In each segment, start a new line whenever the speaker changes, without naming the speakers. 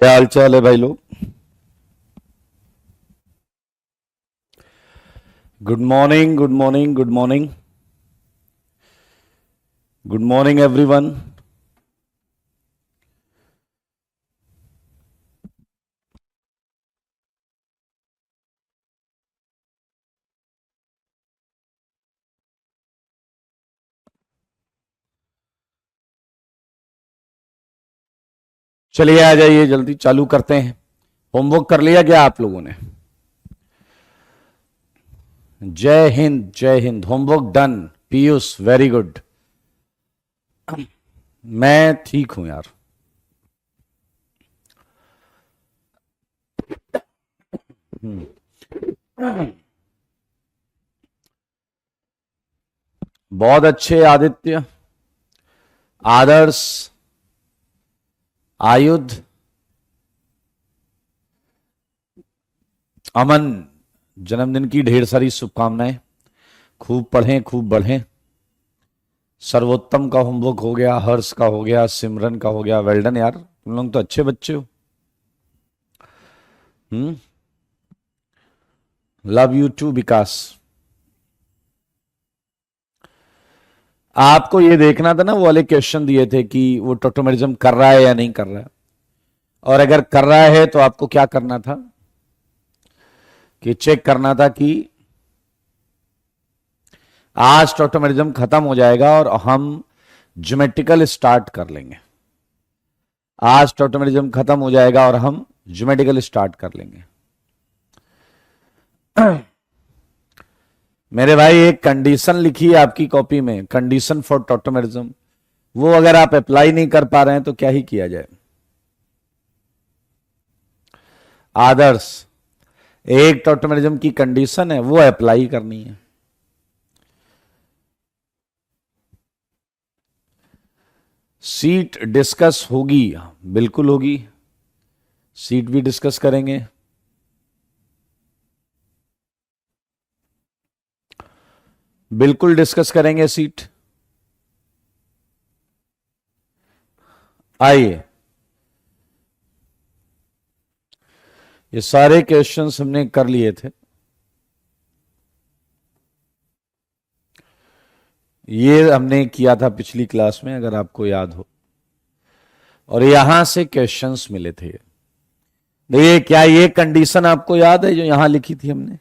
क्या हाल चाल है भाई लोग। Good morning, good morning, good morning, good morning everyone. चलिए आ जाइए, जल्दी चालू करते हैं। होमवर्क कर लिया क्या आप लोगों ने? जय हिंद, जय Hind. Homework done. Piyush very good. मैं ठीक हूं यार। बहुत अच्छे आदित्य, आदर्श, आयुध, अमन, जन्मदिन की ढेर सारी शुभकामनाएं। खूब पढ़ें, खूब बढ़ें। सर्वोत्तम का होमवर्क हो गया, हर्ष का हो गया, सिमरन का हो गया। वेल्डन यार, तुम लोग तो अच्छे बच्चे हो। लव यू टू विकास। आपको ये देखना था ना, वो वाले क्वेश्चन दिए थे कि वो टोटोमेरिज्म कर रहा है या नहीं कर रहा है, और अगर कर रहा है तो आपको क्या करना था कि चेक करना था कि आज टोटोमेरिज्म खत्म हो जाएगा और हम ज्योमेट्रिकल स्टार्ट कर लेंगे। आज टोटोमेरिज्म खत्म हो जाएगा और हम ज्योमेट्रिकल स्टार्ट कर लेंगे। मेरे भाई, एक कंडीशन लिखी है आपकी कॉपी में, कंडीशन फॉर टोटोमेरिज्म। वो अगर आप अप्लाई नहीं कर पा रहे हैं तो क्या ही किया जाए। आदर्श, एक टोटोमेरिज्म की कंडीशन है, वो अप्लाई करनी है। सीट डिस्कस होगी, बिल्कुल होगी। सीट भी डिस्कस करेंगे। बिल्कुल डिस्कस करेंगे सीट। आइए, ये सारे क्वेश्चंस हमने कर लिए थे। ये हमने किया था पिछली क्लास में, अगर आपको याद हो, और यहां से क्वेश्चंस मिले थे। देखिए, क्या ये कंडीशन आपको याद है जो यहां लिखी थी हमने?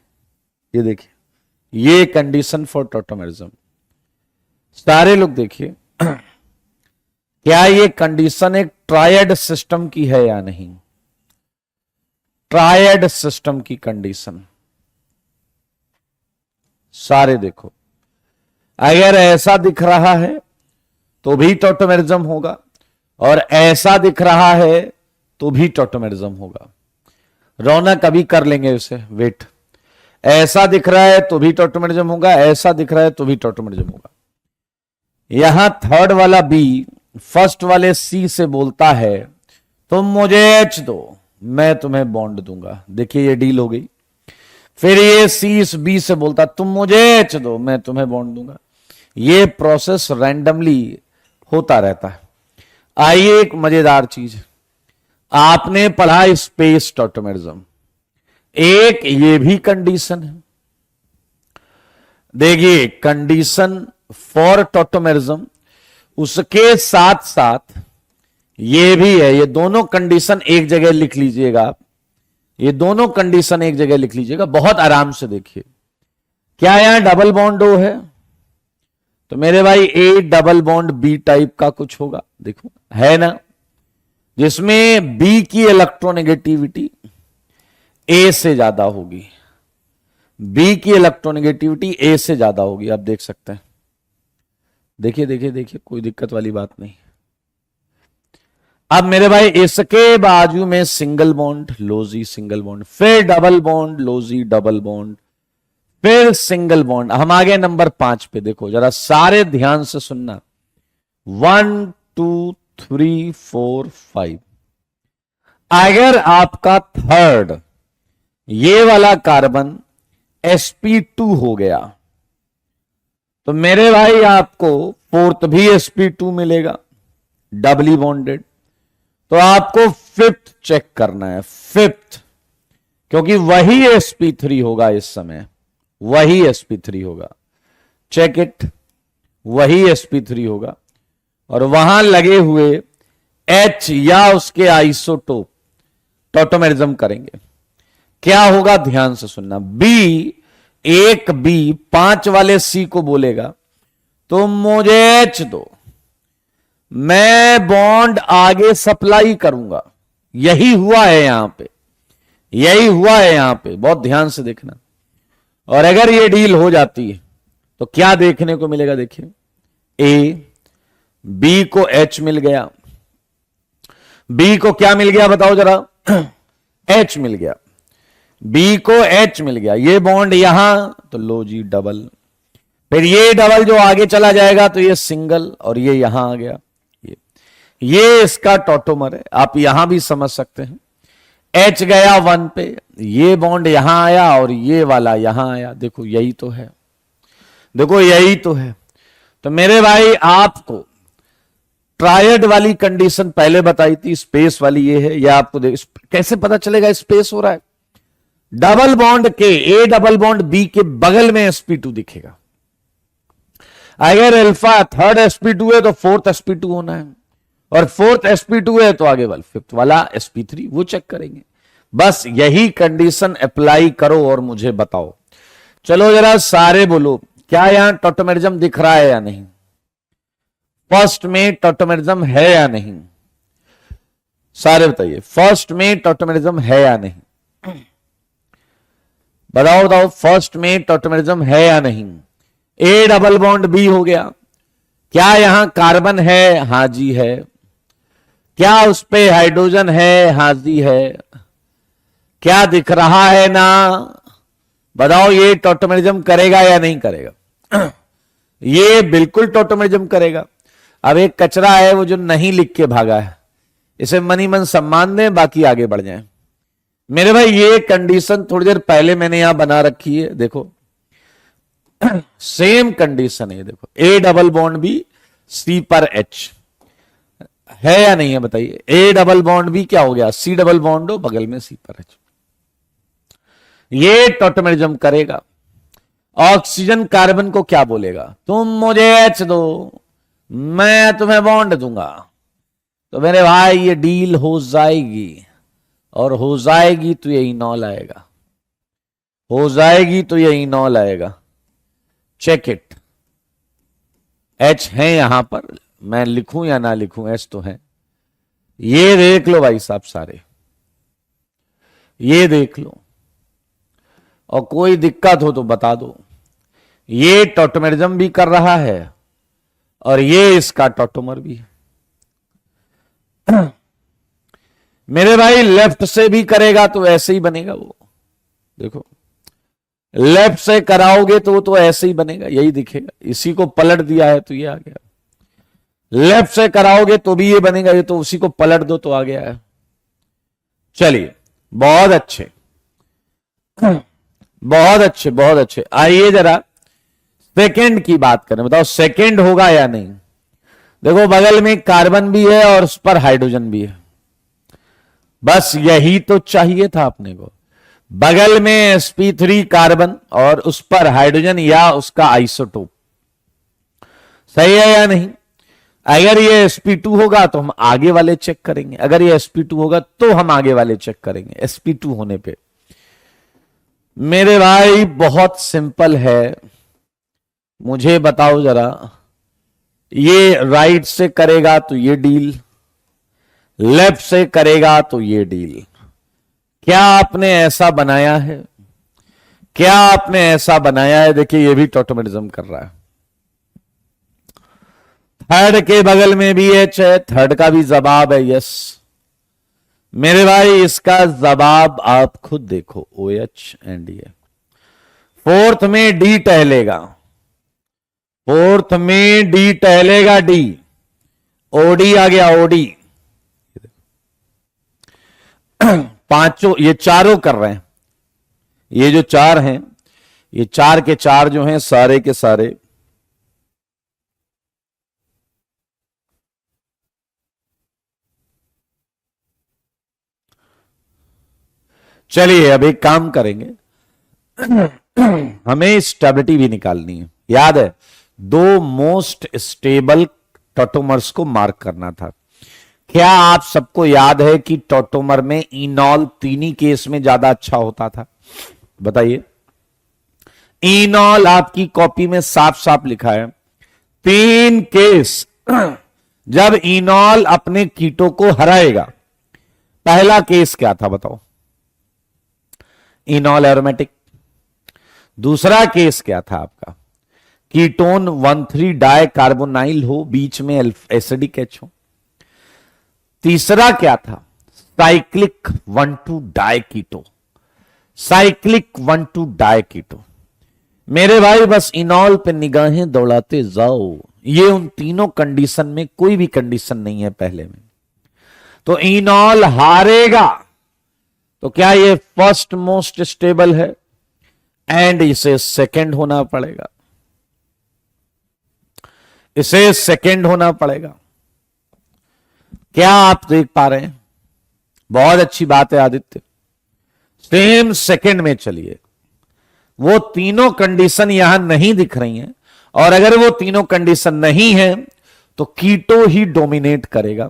ये देखिए, ये कंडीशन फॉर टोटोमेरिज्म। सारे लोग देखिए, क्या ये कंडीशन एक ट्रायड सिस्टम की है या नहीं? ट्रायड सिस्टम की कंडीशन सारे देखो। अगर ऐसा दिख रहा है तो भी टोटोमेरिज्म होगा, और ऐसा दिख रहा है तो भी टोटोमेरिज्म होगा। रौनक अभी कर लेंगे उसे, वेट। ऐसा दिख रहा है तो भी टोटोमेरिज्म होगा, ऐसा दिख रहा है तो भी टोटोमेरिज्म होगा। यहां थर्ड वाला बी फर्स्ट वाले सी से बोलता है तुम मुझे एच दो, मैं तुम्हें बॉन्ड दूंगा। देखिए, ये डील हो गई। फिर ये सी इस बी से बोलता तुम मुझे एच दो, मैं तुम्हें बॉन्ड दूंगा। ये प्रोसेस रैंडमली होता रहता है। आइए, एक मजेदार चीज, आपने पढ़ा स्पेस टोटोमेरिज्म, एक ये भी कंडीशन है। देखिए, कंडीशन फॉर टोटोमेरिज्म, उसके साथ साथ ये भी है। ये दोनों कंडीशन एक जगह लिख लीजिएगा आप। ये दोनों कंडीशन एक जगह लिख लीजिएगा, बहुत आराम से। देखिए, क्या यहां डबल बॉन्ड ओ है? तो मेरे भाई, A double bond B type का कुछ होगा, देखो, है ना, जिसमें बी की इलेक्ट्रोनेगेटिविटी ए से ज्यादा होगी। बी की इलेक्ट्रोनेगेटिविटी ए से ज्यादा होगी, आप देख सकते हैं। देखिए देखिए देखिए, कोई दिक्कत वाली बात नहीं। अब मेरे भाई, इसके बाजू में सिंगल बॉन्ड, लोजी सिंगल बॉन्ड, फिर डबल बॉन्ड, लोजी डबल बॉन्ड, फिर सिंगल बॉन्ड। हम आ गए नंबर 5 पे। देखो जरा, सारे ध्यान से सुनना। 1 2 3 4 5। अगर आपका थर्ड ये वाला कार्बन sp2 हो गया तो मेरे भाई आपको फोर्थ भी sp2 मिलेगा, डबली बॉन्डेड। तो आपको फिफ्थ चेक करना है, फिफ्थ, क्योंकि वही sp3 होगा इस समय, वही sp3 होगा। चेक इट, वही sp3 होगा और वहां लगे हुए H या उसके आइसोटोप टॉटोमेरिज्म करेंगे। क्या होगा ध्यान से सुनना। एक बी 5 वाले C को बोलेगा तुम मुझे H दो, मैं बॉन्ड आगे सप्लाई करूंगा। यही हुआ है यहां पे, यही हुआ है यहां पे, बहुत ध्यान से देखना। और अगर ये डील हो जाती है तो क्या देखने को मिलेगा, देखिए ए बी को H मिल गया, बी को क्या मिल गया बताओ जरा, H मिल गया, बी को H मिल गया, ये बॉन्ड यहां तो लो जी डबल, फिर ये डबल जो आगे चला जाएगा तो ये सिंगल और ये यहां आ गया, ये इसका टॉटोमर है। आप यहां भी समझ सकते हैं, H गया 1 पे, ये बॉन्ड यहां आया और ये वाला यहां आया, देखो यही तो है, देखो यही तो है। तो मेरे भाई आपको ट्रायड वाली कंडीशन पहले बताई थी, स्पेस वाली ये है, या आपको कैसे पता चलेगा स्पेस हो रहा है। डबल बॉन्ड के ए डबल बॉन्ड बी के बगल में sp2 दिखेगा। अगर अल्फा थर्ड sp2 है तो फोर्थ sp2 होना है, और फोर्थ sp2 है तो आगे वाला फिफ्थ वाला sp3, वो चेक करेंगे। बस यही कंडीशन अप्लाई करो और मुझे बताओ। चलो जरा सारे बोलो, क्या यहां टॉटोमेरिज्म दिख रहा है या नहीं, फर्स्ट में टॉटोमेरिज्म है या नहीं, सारे बताइए, फर्स्ट में टॉटोमेरिज्म है या नहीं, बताओ बताओ, फर्स्ट में टॉटोमेरिज्म है या नहीं। ए डबल बॉन्ड बी हो गया, क्या यहां कार्बन है, हां जी है, क्या उस पे हाइड्रोजन है, हां जी है, क्या दिख रहा है ना, बताओ ये टॉटोमेरिज्म करेगा या नहीं करेगा। ये बिल्कुल टॉटोमेरिज्म करेगा। अब एक कचरा है वो जो नहीं लिख के भागा है, इसे मनी मन सम्मान दें, बाकी आगे बढ़ जाएं। मेरे भाई ये कंडीशन थोड़ी देर पहले मैंने यहां बना रखी है, देखो सेम कंडीशन है, देखो A double bond B C पर H है या नहीं है बताइए। ए डबल बॉन्ड बी क्या हो गया, सी डबल बॉन्ड हो बगल में सी पर H, ये टॉटोमेरिज्म करेगा। ऑक्सीजन कार्बन को क्या बोलेगा, तुम मुझे H दो, मैं तुम्हें बॉन्ड दूंगा। तो मेरे भाई ये डील हो जाएगी, और हो जाएगी तो ये इनॉल आएगा, हो जाएगी तो ये इनॉल आएगा। चेक इट, H है यहां पर, मैं लिखूं या ना लिखूं, H तो है। ये देख लो भाई साहब सारे, ये देख लो, और कोई दिक्कत हो तो बता दो। ये टॉटोमेरिज्म भी कर रहा है और ये इसका टॉटोमर भी है। मेरे भाई लेफ्ट से भी करेगा तो ऐसे ही बनेगा वो, देखो लेफ्ट से कराओगे तो वो तो ऐसे ही बनेगा, यही दिखेगा। इसी को पलट दिया है तो ये आ गया, लेफ्ट से कराओगे तो भी ये बनेगा, ये तो उसी को पलट दो तो आ गया है। चलिए बहुत अच्छे, बहुत अच्छे, बहुत अच्छे। आइए जरा सेकंड की बात करें, बताओ सेकंड होगा या नहीं। देखो बगल में कार्बन भी है और उस पर हाइड्रोजन भी है, बस यही तो चाहिए था अपने को। बगल में sp3 कार्बन और उस पर हाइड्रोजन या उसका आइसोटोप, सही है या नहीं। अगर ये sp2 होगा तो हम आगे वाले चेक करेंगे, अगर ये sp2 होगा तो हम आगे वाले चेक करेंगे sp2 होने पे। मेरे भाई बहुत सिंपल है, मुझे बताओ जरा, ये राइट से करेगा तो ये डील, लेफ्ट से करेगा तो ये डील। क्या आपने ऐसा बनाया है, क्या आपने ऐसा बनाया है। देखिए ये भी टॉटोमेरिज्म कर रहा है, थर्ड के बगल में भी H है, थर्ड का भी जवाब है यस। मेरे भाई इसका जवाब आप खुद देखो, OH एंड ये। फोर्थ में D टहलेगा, फोर्थ में D टहलेगा, D OD आ गया, OD। पांचों ये चारों कर रहे हैं, ये जो चार हैं, ये चार के चार जो हैं सारे के सारे चलिए अब एक काम करेंगे, हमें स्टेबिलिटी भी निकालनी है। याद है, दो मोस्ट स्टेबल टॉटोमर्स को मार्क करना था। क्या आप सबको याद है कि टॉटोमर में इनॉल तीन ही केस में ज्यादा अच्छा होता था? बताइए। इनॉल आपकी कॉपी में साफ साफ लिखा है, 3 केस जब इनॉल अपने कीटो को हराएगा। पहला केस क्या था बताओ? इनॉल एरोमेटिक। दूसरा केस क्या था आपका? कीटोन 1,3 डाई कार्बोनाइल हो, बीच में एसिडिक एच हो। तीसरा क्या था? साइक्लिक 1,2 डाई कीटो, साइक्लिक 1,2 डाई कीटो। मेरे भाई बस इनॉल पे निगाहें दौड़ाते जाओ, ये उन तीनों कंडीशन में कोई भी कंडीशन नहीं है पहले में। तो इनॉल हारेगा, तो क्या ये फर्स्ट मोस्ट स्टेबल है? एंड इसे सेकंड होना पड़ेगा, इसे सेकंड होना पड़ेगा। क्या आप देख पा रहे हैं? बहुत अच्छी बात है आदित्य। सेम सेकंड में चलिए, वो तीनों कंडीशन यहां नहीं दिख रही हैं, और अगर वो तीनों कंडीशन नहीं है तो कीटो ही डोमिनेट करेगा,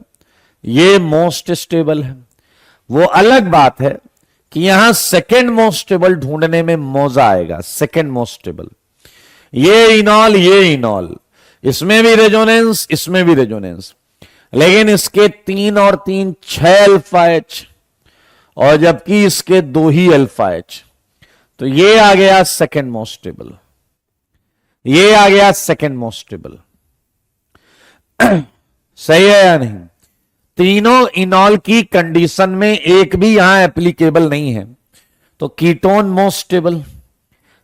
ये मोस्ट स्टेबल है। वो अलग बात है कि यहां सेकंड मोस्ट स्टेबल ढूंढने में मौजा आएगा। सेकंड मोस्ट स्टेबल, ये इनॉल, ये इनॉल, इसमें भी रेजोनेंस, इसमें भी रेजोनेंस, लेकिन इसके 3 और 3 6 अल्फा एच, और जबकि इसके 2 ही अल्फा एच। तो ये आ गया सेकंड मोस्ट स्टेबल, ये आ गया सेकंड मोस्ट स्टेबल। सही है या नहीं? तीनों इनॉल की कंडीशन में एक भी यहां एप्लीकेबल नहीं है, तो कीटोन मोस्ट स्टेबल,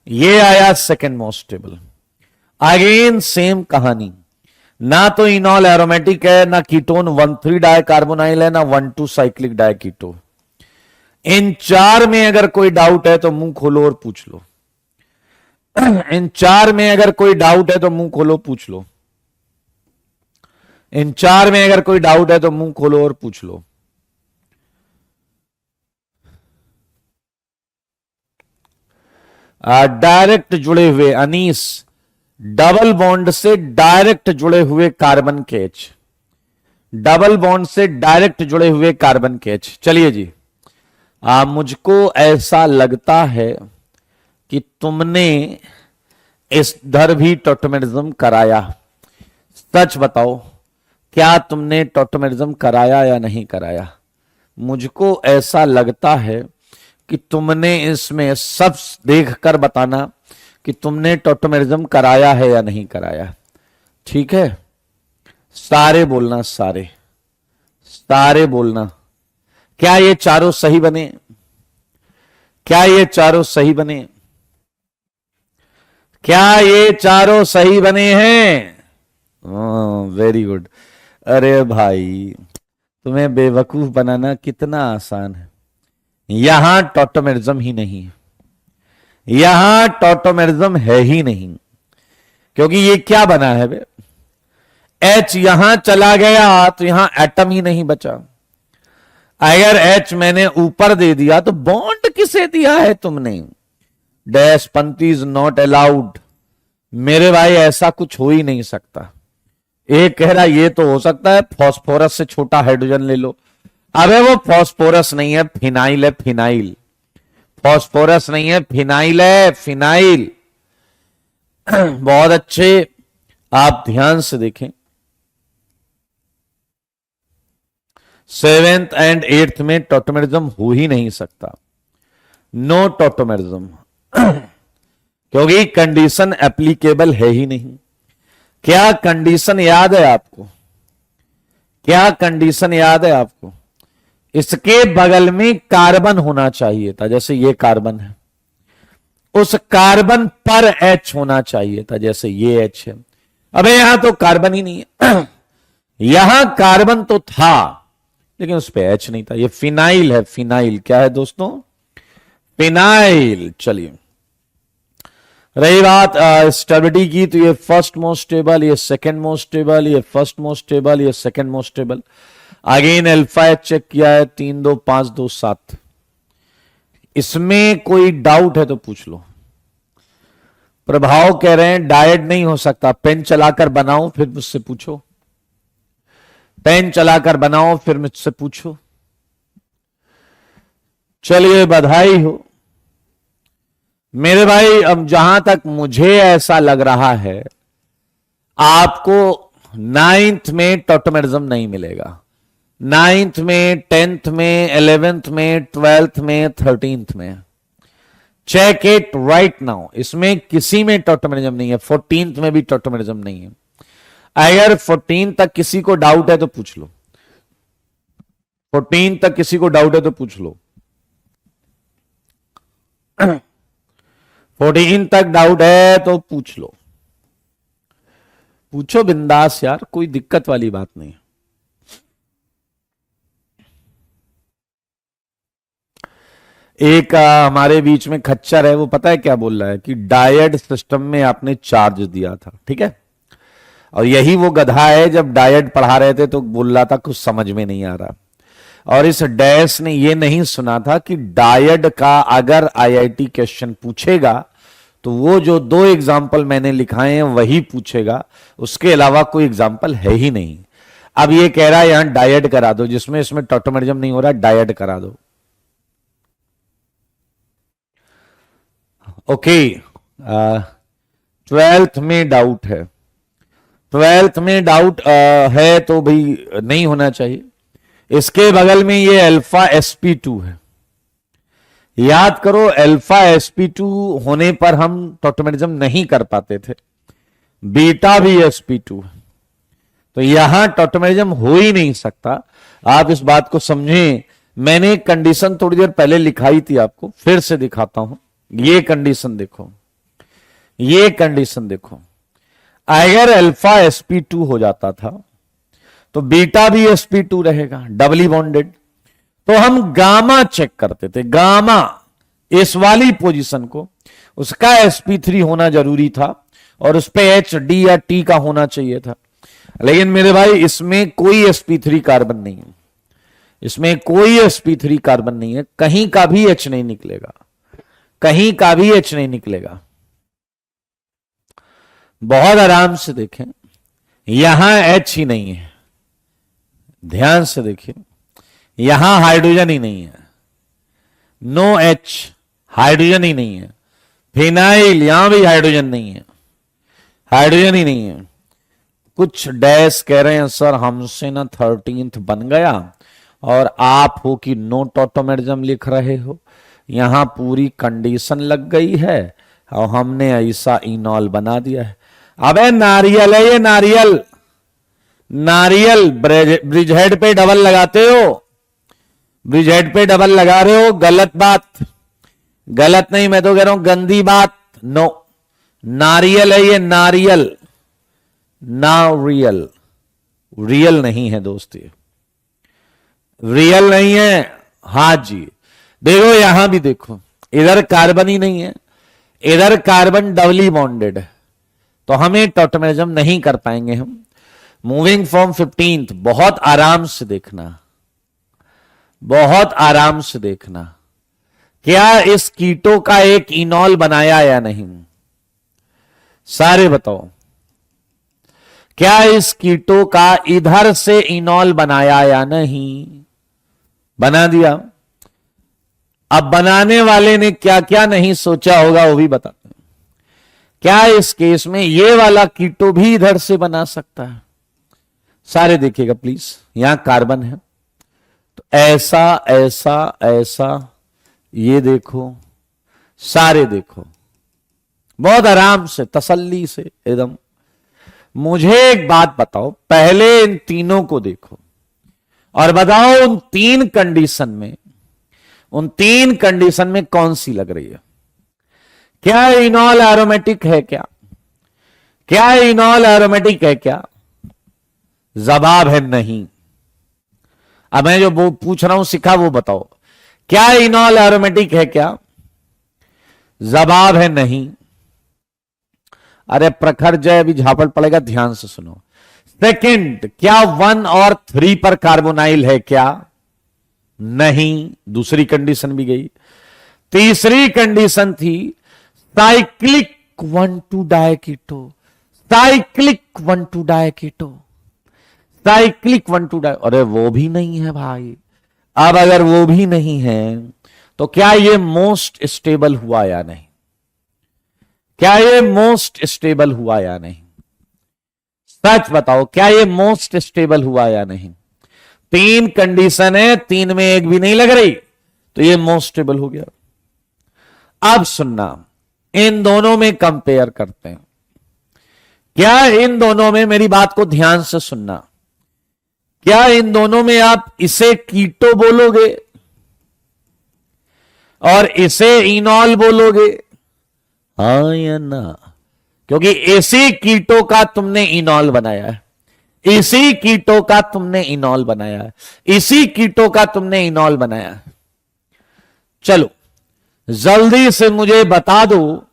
ये आया second most stable. Again same कहानी, ना तो इनॉल एरोमेटिक है, ना कीटोन 1,3 डाई कार्बोनाइल है, ना 1,2 साइक्लिक डाई कीटो। इन 4 में अगर कोई डाउट है तो मुंह खोलो और पूछ लो। इन 4 में अगर कोई डाउट है तो मुंह खोलो, पूछ लो। इन 4 में अगर कोई डाउट है तो मुंह खोलो और पूछ लो। डायरेक्ट जुड़े हुए अनीस, डबल बॉन्ड से डायरेक्ट जुड़े हुए कार्बन के एच, डबल बॉन्ड से डायरेक्ट जुड़े हुए कार्बन के एच। चलिए जी, मुझको ऐसा लगता है कि तुमने इधर भी टॉटोमेरिज्म कराया। सच बताओ, क्या तुमने टॉटोमेरिज्म कराया या नहीं कराया? मुझको ऐसा लगता है कि तुमने इसमें सब देखकर बताना कि तुमने टॉटोमेरिज्म कराया है या नहीं कराया। ठीक है, सारे बोलना, सारे सारे बोलना। क्या ये चारों सही बने? क्या ये चारों सही बने? क्या ये चारों सही बने हैं? Very good. अरे भाई, तुम्हें बेवकूफ बनाना कितना आसान है। यहां टॉटोमेरिज्म ही नहीं है, यहां टॉटोमेरिज्म है ही नहीं, क्योंकि ये क्या बना है बे? H यहां चला गया तो यहां एटम ही नहीं बचा। अगर H मैंने ऊपर दे दिया तो बॉन्ड किसे दिया है तुमने? डैश पंक्ति इज नॉट अलाउड। मेरे भाई ऐसा कुछ हो ही नहीं सकता। एक कह रहा ये तो हो सकता है, फास्फोरस से छोटा हाइड्रोजन ले लो। अबे वो फास्फोरस नहीं है, फिनाइल है, फिनाइल। फास्फोरस नहीं है, फिनाइल है, फिनाइल। बहुत अच्छे, आप ध्यान से देखें। 7th एंड 8th में टॉटोमेरिज्म हो ही नहीं सकता, नो टॉटोमेरिज्म, क्योंकि कंडीशन एप्लीकेबल है ही नहीं। क्या कंडीशन याद है आपको? क्या कंडीशन याद है आपको? इसके बगल में कार्बन होना चाहिए था, जैसे ये कार्बन है, उस कार्बन पर H होना चाहिए था, जैसे ये H है। अबे यहां तो कार्बन ही नहीं है। यहां कार्बन तो था लेकिन उस पे H नहीं था। ये फिनाइल है, फिनाइल। क्या है दोस्तों? फिनाइल। चलिए, रही बात स्टेबिलिटी की, तो ये फर्स्ट मोस्ट स्टेबल, ये सेकंड मोस्ट स्टेबल, ये फर्स्ट मोस्ट स्टेबल, ये second most stable. Again alpha H check किया है, 3 2 5 2 7। इसमें कोई डाउट है तो पूछ लो। प्रभाव कह रहे हैं डायड नहीं हो सकता, पेन चलाकर बनाओ फिर मुझसे पूछो, पेन चलाकर बनाओ फिर मुझसे पूछो। चलिए बधाई हो मेरे भाई। अब जहां तक मुझे ऐसा लग रहा है आपको 9th में टॉटोमेरिज्म नहीं मिलेगा, 9th में, 10th में, 11th में, 12th में, 13th में। चेक इट राइट नाउ, इसमें किसी में टॉटोमेरिज्म नहीं है, 14th में भी टॉटोमेरिज्म नहीं है। अगर 14 तक किसी को डाउट है तो पूछ लो, 14 तक किसी को डाउट है तो पूछ लो। 14 तक डाउट है तो पूछ लो, पूछो बिंदास यार, कोई दिक्कत वाली बात नहीं। एक हमारे बीच में खच्चर है, वो पता है क्या बोल रहा है कि डायड सिस्टम में आपने चार्ज दिया था, ठीक है। और यही वो गधा है, जब डायड पढ़ा रहे थे तो बोल रहा था कुछ समझ में नहीं आ रहा। और इस डैश ने ये नहीं सुना था कि डायड का अगर आईआईटी क्वेश्चन पूछेगा तो वो जो 2 एग्जाम्पल मैंने लिखाए हैं वही पूछेगा, उसके अलावा कोई एग्जाम्पल है ही नहीं। अब ये कह रहा है यहां डायड करा दो, जिसमें इसमें टॉटोमेरिज्म नहीं हो रहा, डायड करा दो। ओके, 12th में डाउट है, 12th में डाउट है तो भाई नहीं होना चाहिए। इसके बगल में ये अल्फा sp2 है, याद करो अल्फा sp2 होने पर हम टॉटोमेरिज्म नहीं कर पाते थे, बीटा भी sp2 है, तो यहां टॉटोमेरिज्म हो ही नहीं सकता। आप इस बात को समझें, मैंने एक कंडीशन थोड़ी देर पहले लिखाई थी, आपको फिर से दिखाता हूं। ये कंडीशन देखो, ये कंडीशन देखो, अगर अल्फा sp2 हो जाता था तो बीटा भी sp2 रहेगा, डबली बॉन्डेड। तो हम गामा चेक करते थे, गामा इस वाली पोजीशन को, उसका sp3 होना जरूरी था और उस पे h d या t का होना चाहिए था। लेकिन मेरे भाई इसमें कोई sp3 कार्बन नहीं है, इसमें कोई sp3 कार्बन नहीं है, कहीं का भी h नहीं निकलेगा, कहीं का भी h नहीं निकलेगा। बहुत आराम से देखें, यहां h ही नहीं है, ध्यान से देखिए, यहां हाइड्रोजन ही नहीं है, नो H, हाइड्रोजन ही नहीं है। फिनाइल, यहां भी हाइड्रोजन नहीं है, हाइड्रोजन ही नहीं है। कुछ डैश कह रहे हैं सर हमसे ना 13th बन गया और आप हो कि नो टॉटोमेरिज्म लिख रहे हो, यहां पूरी कंडीशन लग गई है और हमने ऐसा इनॉल बना दिया है। अबे नारियल है ये, नारियल, नारियल ब्रिज हेड पे डबल लगाते हो, ब्रिज हेड पे डबल लगा रहे हो, गलत बात, गलत नहीं, मैं तो कह रहा हूं गंदी बात। नो, नारियल है ये, नारियल, नारियल, रियल नहीं है दोस्त, ये रियल नहीं है। हां जी, देखो यहां भी देखो, इधर कार्बन ही नहीं है, इधर कार्बन डबली बॉन्डेड है, तो हमें टॉटोमेरिज्म नहीं कर पाएंगे हम। मूविंग फ्रॉम 15th, बहुत आराम से देखना, बहुत आराम से देखना, क्या इस कीटो का एक इनॉल बनाया या नहीं, सारे बताओ, क्या इस कीटो का इधर से इनॉल बनाया या नहीं, बना दिया। अब बनाने वाले ने क्या क्या नहीं सोचा होगा वो भी बताते हैं। क्या इस केस में ये वाला कीटो भी इधर से बना सकता है, सारे देखिएगा प्लीज, यहां कार्बन है तो ऐसा ऐसा ऐसा, ये देखो, सारे देखो, बहुत आराम से तसल्ली से एकदम। मुझे एक बात बताओ, पहले इन तीनों को देखो और बताओ उन 3 कंडीशन में, उन 3 कंडीशन में कौन सी लग रही है। क्या इनॉल एरोमेटिक है क्या, क्या इनॉल एरोमेटिक है क्या, जवाब है नहीं। अब मैं जो वो पूछ रहा हूं सिखा वो बताओ, क्या इनॉल एरोमेटिक है क्या, जवाब है नहीं। अरे प्रखर जय, अभी झापड़ पड़ेगा, ध्यान से सुनो। सेकंड, क्या 1 और 3 पर कार्बोनाइल है क्या, नहीं, दूसरी कंडीशन भी गई। तीसरी कंडीशन थी साइक्लिक 1,2 डायकीटो, साइक्लिक 1,2 डायकीटो, साइक्लिक 1,2 डाय, अरे वो भी नहीं है भाई। अब अगर वो भी नहीं है तो क्या ये मोस्ट स्टेबल हुआ या नहीं? क्या ये मोस्ट स्टेबल हुआ या नहीं? सच बताओ, क्या ये मोस्ट स्टेबल हुआ या नहीं? तीन कंडीशन है, तीन में एक भी नहीं लग रही, तो ये मोस्ट स्टेबल हो गया। अब सुनना, इन दोनों में कंपेयर करते हैं। क्या इन दोनों में, मेरी बात को ध्यान से सुनना, क्या इन दोनों में आप इसे कीटो बोलोगे और इसे इनॉल बोलोगे? हाँ या ना? क्योंकि इसी कीटो का तुमने इनॉल बनाया है, इसी कीटो का तुमने इनॉल बनाया है, इसी कीटो का तुमने इनॉल बनाया है। चलो जल्दी से मुझे बता दो,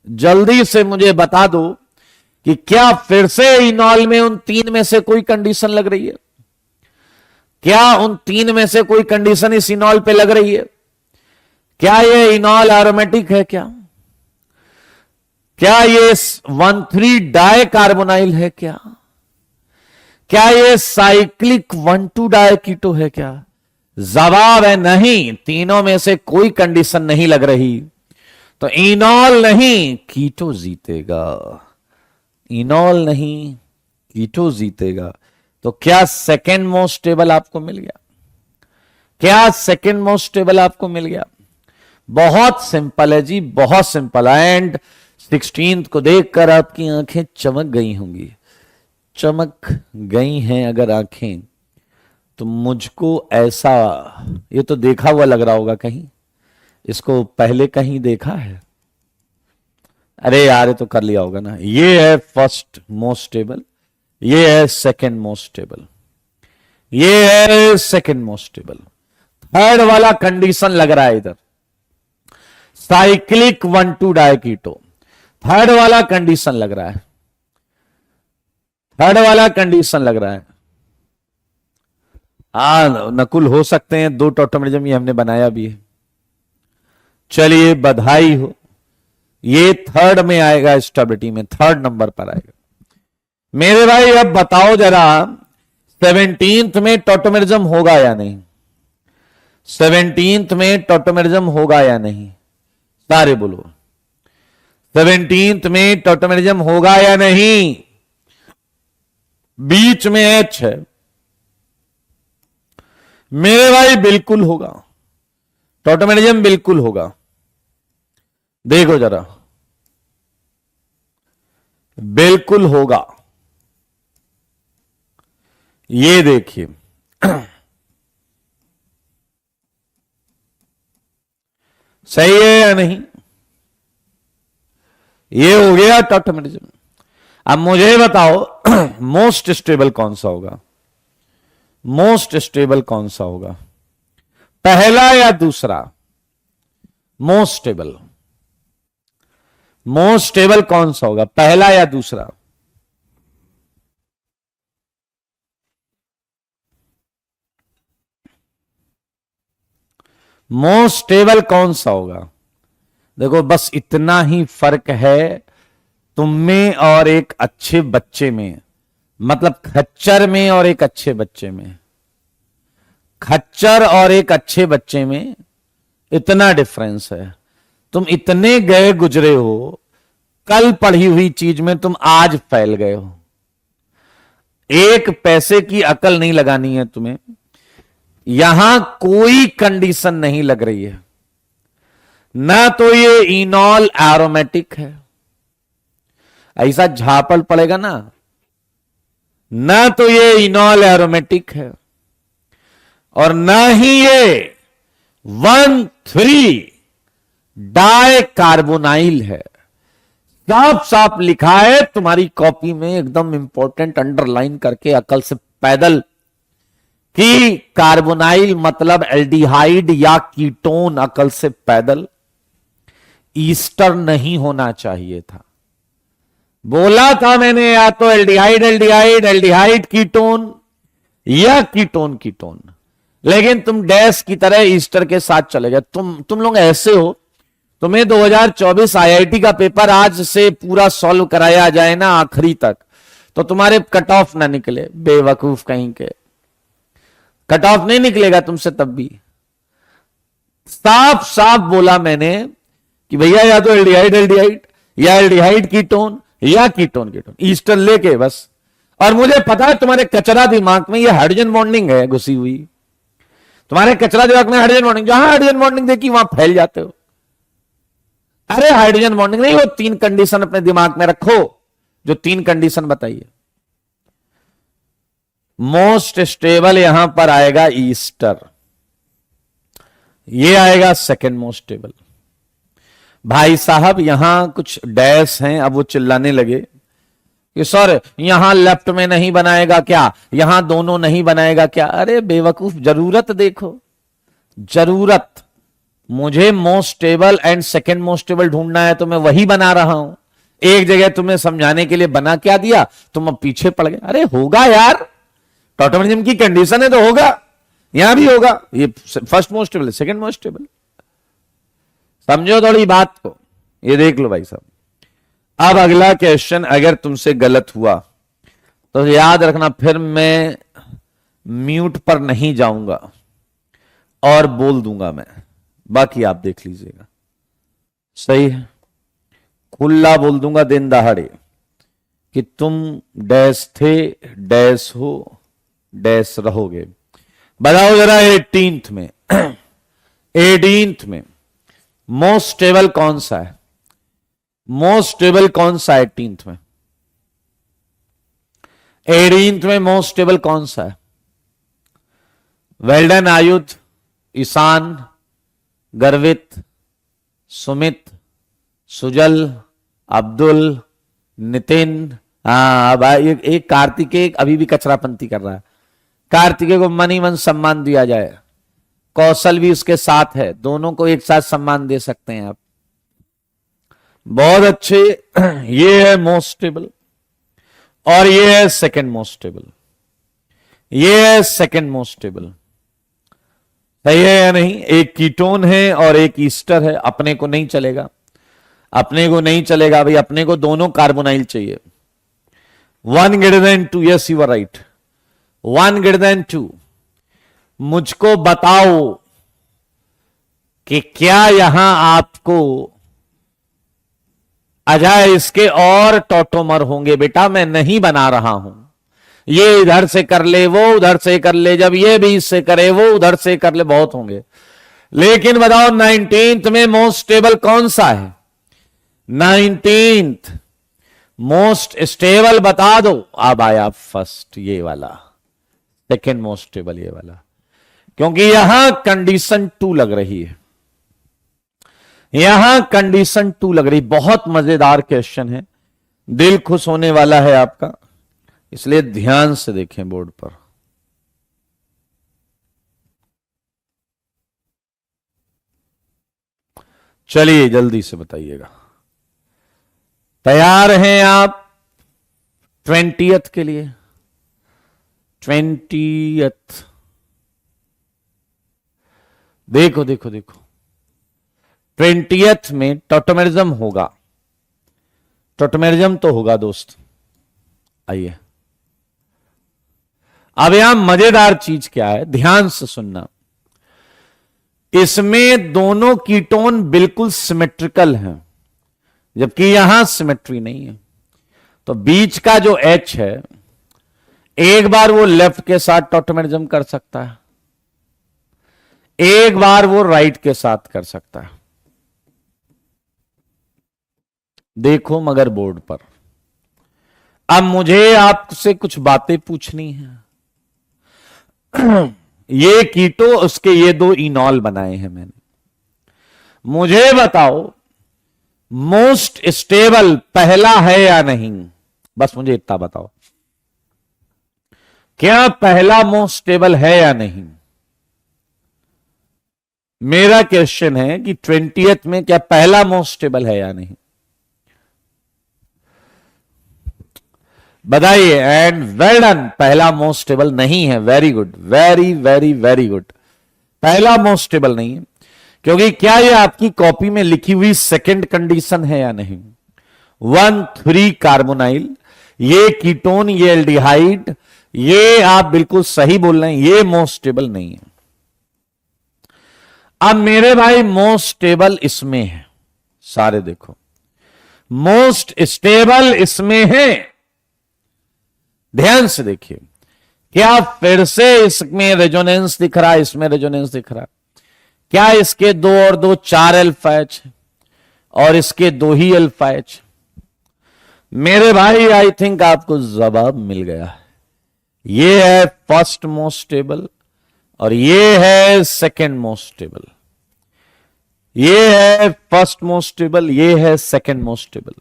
जल्दी से मुझे बता दो कि क्या फिर से इनॉल में उन तीन में से कोई कंडीशन लग रही है? क्या उन तीन में से कोई कंडीशन इस इनॉल पे लग रही है? क्या ये इनॉल एरोमेटिक है? क्या ये 1,3 डाई कार्बोनाइल है? क्या ये साइक्लिक 1,2 डायकीटो है? क्या जवाब है नहीं, तीनों में से कोई कंडीशन नहीं लग रही, तो इनॉल नहीं कीटो जीतेगा, इनॉल नहीं कीटो जीतेगा। तो क्या सेकेंड मोस्ट स्टेबल आपको मिल गया? क्या सेकेंड मोस्ट स्टेबल आपको मिल गया? बहुत सिंपल है जी, बहुत सिंपल है। एंड 16th को देखकर आपकी आंखें चमक गई होंगी, चमक गई हैं अगर आंखें, तो मुझको ऐसा, ये तो देखा हुआ लग रहा होगा, कहीं इसको पहले कहीं देखा है? अरे यार ये तो कर लिया होगा ना। ये है फर्स्ट मोस्ट स्टेबल, ये है सेकंड मोस्ट स्टेबल, ये है सेकंड मोस्ट स्टेबल। थर्ड वाला कंडीशन लग रहा है इधर, साइक्लिक 1,2 डायकीटो, थर्ड वाला कंडीशन लग रहा है, थर्ड वाला कंडीशन लग रहा है। नकुल हो सकते हैं, 2 टॉटोमेरिज्म ये हमने बनाया भी है। चलिए बधाई हो, ये थर्ड में आएगा, स्टेबिलिटी में थर्ड नंबर पर आएगा। मेरे भाई अब बताओ जरा, 17th में टॉटोमेरिज्म होगा या नहीं? 17th में टॉटोमेरिज्म होगा या नहीं? सारे बोलो, 17th में टॉटोमेरिज्म होगा या नहीं? बीच में एच है मेरे भाई, बिल्कुल होगा, टॉटोमेरिज्म बिल्कुल होगा। देखो जरा, बिल्कुल होगा, ये देखिए सही है या नहीं? ये हो गया टॉटोमेरिज्म। अब मुझे बताओ मोस्ट स्टेबल कौन सा होगा? मोस्ट स्टेबल कौन सा होगा, पहला या दूसरा? मोस्ट स्टेबल, मोस्ट स्टेबल कौन सा होगा, पहला या दूसरा? मोस्ट स्टेबल कौन सा होगा? देखो बस इतना ही फर्क है तुम में और एक अच्छे बच्चे में, मतलब खच्चर में और एक अच्छे बच्चे में, खच्चर और एक अच्छे बच्चे में इतना डिफरेंस है। तुम इतने गए गुजरे हो, कल पढ़ी हुई चीज में तुम आज फैल गए हो। एक पैसे की अकल नहीं लगानी है तुम्हें, यहां कोई कंडीशन नहीं लग रही है। ना तो ये इनॉल एरोमेटिक है, ऐसा झापड़ पड़ेगा ना तो ये इनॉल एरोमेटिक है, और ना ही ये 1,3 डाई कार्बोनाइल है। साफ साफ लिखा है तुम्हारी कॉपी में, एकदम इंपॉर्टेंट, अंडरलाइन करके अकल से पैदल, कि कार्बोनाइल मतलब एल्डिहाइड या कीटोन, अकल से पैदल। ईस्टर नहीं होना चाहिए था। बोला था मैंने, या तो एल्डिहाइड एल्डिहाइड, एल्डिहाइड कीटोन या कीटोन कीटोन। लेकिन तुम डैश की तरह ईस्टर के साथ चले गए। तुम लोग ऐसे हो, तुम्हें 2024 आईआईटी का पेपर आज से पूरा सॉल्व कराया जाए ना आखिरी तक, तो तुम्हारे कट ऑफ ना निकले, बेवकूफ कहीं के। कट ऑफ नहीं निकलेगा तुमसे तब भी। साफ साफ बोला मैंने कि भैया या तो एल्डिहाइड एल्डिहाइड, या एल्डिहाइड कीटोन, या कीटोन कीटोन, ईस्टर लेके बस। और मुझे पता है तुम्हारे कचरा दिमाग में ये हाइड्रोजन बॉन्डिंग है घुसी हुई। तुम्हारे कचरा दिमाग में हाइड्रोजन बॉन्डिंग, जहां हाइड्रोजन बॉन्डिंग देखी वहां फैल जाते हो। अरे हाइड्रोजन बॉन्डिंग नहीं, वो 3 कंडीशन अपने दिमाग में रखो, जो 3 कंडीशन बताइए। मोस्ट स्टेबल यहां पर आएगा ईस्टर, ये आएगा सेकेंड मोस्ट स्टेबल। भाई साहब यहां कुछ डैश हैं, अब वो चिल्लाने लगे कि सर यहां लेफ्ट में नहीं बनाएगा क्या, यहां दोनों नहीं बनाएगा क्या। अरे बेवकूफ, जरूरत देखो, जरूरत। मुझे most stable and second most stable ढूंढना है तो मैं वही बना रहा हूं। एक जगह तुम्हें समझाने के लिए बना क्या दिया, तुम अब पीछे पड़ गए। अरे होगा यार, टॉटोमेरिज्म की कंडीशन है तो होगा, यहां भी होगा। ये first most stable, second most stable. समझो थोड़ी बात को, ये देख लो भाई साहब। अब अगला क्वेश्चन अगर तुमसे गलत हुआ तो याद रखना, फिर मैं म्यूट पर नहीं जाऊंगा और बोल दूंगा मैं, बाकी आप देख लीजिएगा। सही है, खुला बोल दूंगा दिन दहाड़े कि तुम डैश थे, डैश हो, डैश रहोगे। बताओ जरा 18th में 18th में मोस्ट स्टेबल कौन सा है? मोस्ट स्टेबल कौन सा है 18th में? 18th में मोस्ट स्टेबल कौन सा है? वेल्डन, आयुध, ईशान, गर्वित, सुमित, सुजल, अब्दुल, नितिन। हाँ, अब एक कार्तिकेय अभी भी कचरापंती कर रहा है। कार्तिकेय को मन ही मन सम्मान दिया जाए, कौशल भी उसके साथ है, दोनों को एक साथ सम्मान दे सकते हैं आप। बहुत अच्छे। ये है मोस्ट स्टेबल और ये है सेकंड मोस्ट स्टेबल, ये है सेकंड मोस्ट स्टेबल। सही है या नहीं? एक कीटोन है और एक ईस्टर है। अपने को नहीं चलेगा, अपने को नहीं चलेगा भाई, अपने को दोनों कार्बोनाइल चाहिए। 1 greater than 2, yes you are right, 1 greater than 2। मुझको बताओ कि क्या यहां आपको अजय इसके और टॉटोमर होंगे? बेटा मैं नहीं बना रहा हूं, ये इधर से कर ले, वो उधर से कर ले, जब ये भी इससे करे वो उधर से कर ले, बहुत होंगे। लेकिन बताओ 19th में मोस्ट स्टेबल कौन सा है? 19th मोस्ट स्टेबल बता दो। अब आया फर्स्ट, ये वाला। सेकेंड मोस्ट स्टेबल ये वाला, क्योंकि यहां कंडीशन 2 लग रही है, यहां कंडीशन 2 लग रही। बहुत मजेदार क्वेश्चन है, दिल खुश होने वाला है आपका, इसलिए ध्यान से देखें बोर्ड पर। चलिए जल्दी से बताइएगा, तैयार हैं आप 20th के लिए? 20th देखो देखो देखो, 20th में टॉटोमेरिज्म होगा, टॉटोमेरिज्म तो होगा दोस्त। आइए, अब यहां मजेदार चीज क्या है, ध्यान से सुनना। इसमें दोनों कीटोन बिल्कुल सिमेट्रिकल हैं, जबकि यहां सिमेट्री नहीं है। तो बीच का जो H है, एक बार वो लेफ्ट के साथ टॉटोमेरिज्म कर सकता है, एक बार वो राइट के साथ कर सकता है। देखो मगर बोर्ड पर। अब मुझे आपसे कुछ बातें पूछनी है। ये कीटो, उसके ये 2 इनॉल बनाए हैं मैंने। मुझे बताओ मोस्ट स्टेबल पहला है या नहीं? बस मुझे इतना बताओ, क्या पहला मोस्ट स्टेबल है या नहीं? मेरा क्वेश्चन है कि 20th में क्या पहला मोस्ट स्टेबल है या नहीं? बधाई एंड वेल डन। पहला मोस्ट स्टेबल नहीं है। Very good, very very very good. पहला मोस्ट स्टेबल नहीं है, क्योंकि क्या ये आपकी कॉपी में लिखी हुई सेकंड कंडीशन है या नहीं? 1,3 कार्बोनाइल, ये कीटोन, ये एल्डिहाइड, ये आप बिल्कुल सही बोल रहे हैं, ये मोस्ट स्टेबल नहीं है। अब मेरे भाई मोस्ट स्टेबल इसमें है, सारे देखो मोस्ट स्टेबल इसमें है। ध्यान से देखिए, क्या फिर से इसमें रेजोनेंस दिख रहा है, इसमें रेजोनेंस दिख रहा है? क्या इसके 2 और 2 4 अल्फा एच और इसके 2 ही अल्फा एच? मेरे भाई आई थिंक आपको जवाब मिल गया है। ये है फर्स्ट मोस्ट स्टेबल और ये है सेकंड मोस्ट स्टेबल। ये है फर्स्ट मोस्ट स्टेबल, ये है सेकंड मोस्ट स्टेबल।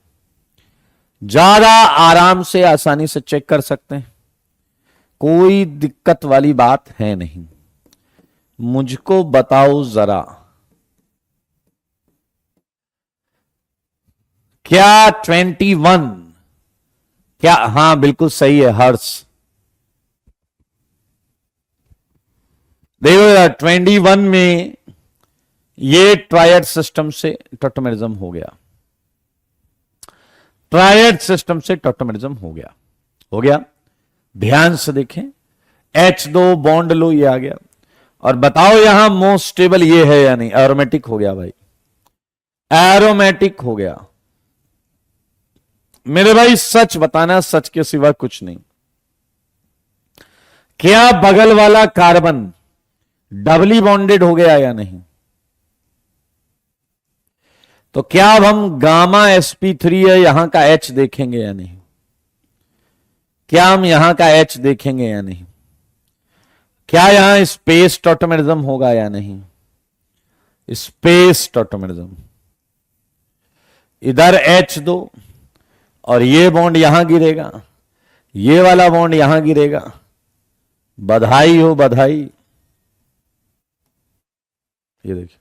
ज्यादा आराम से आसानी से चेक कर सकते हैं, कोई दिक्कत वाली बात है नहीं। मुझको बताओ जरा, क्या 21, क्या? हां बिल्कुल सही है हर्ष। देखो 21 में ये ट्रायड सिस्टम से टॉटोमेरिज्म हो गया, ट्रायड सिस्टम से टॉटोमेरिज्म हो गया, हो गया। ध्यान से देखें, H2 बॉन्ड लो, ये आ गया। और बताओ यहां मोस्ट स्टेबल ये है या नहीं? एरोमेटिक हो गया भाई, एरोमेटिक हो गया। मेरे भाई सच बताना, सच के सिवा कुछ नहीं। क्या बगल वाला कार्बन डबली बॉन्डेड हो गया या नहीं? तो क्या अब हम गामा sp3 है यहां का H देखेंगे या नहीं? क्या हम यहां का H देखेंगे या नहीं? क्या यहां स्पेस टॉटोमेरिज्म होगा या नहीं? Space tautomerism. इधर H2 और ये बॉन्ड यहां गिरेगा, ये वाला बॉन्ड यहां गिरेगा। बधाई हो बधाई। ये देखिए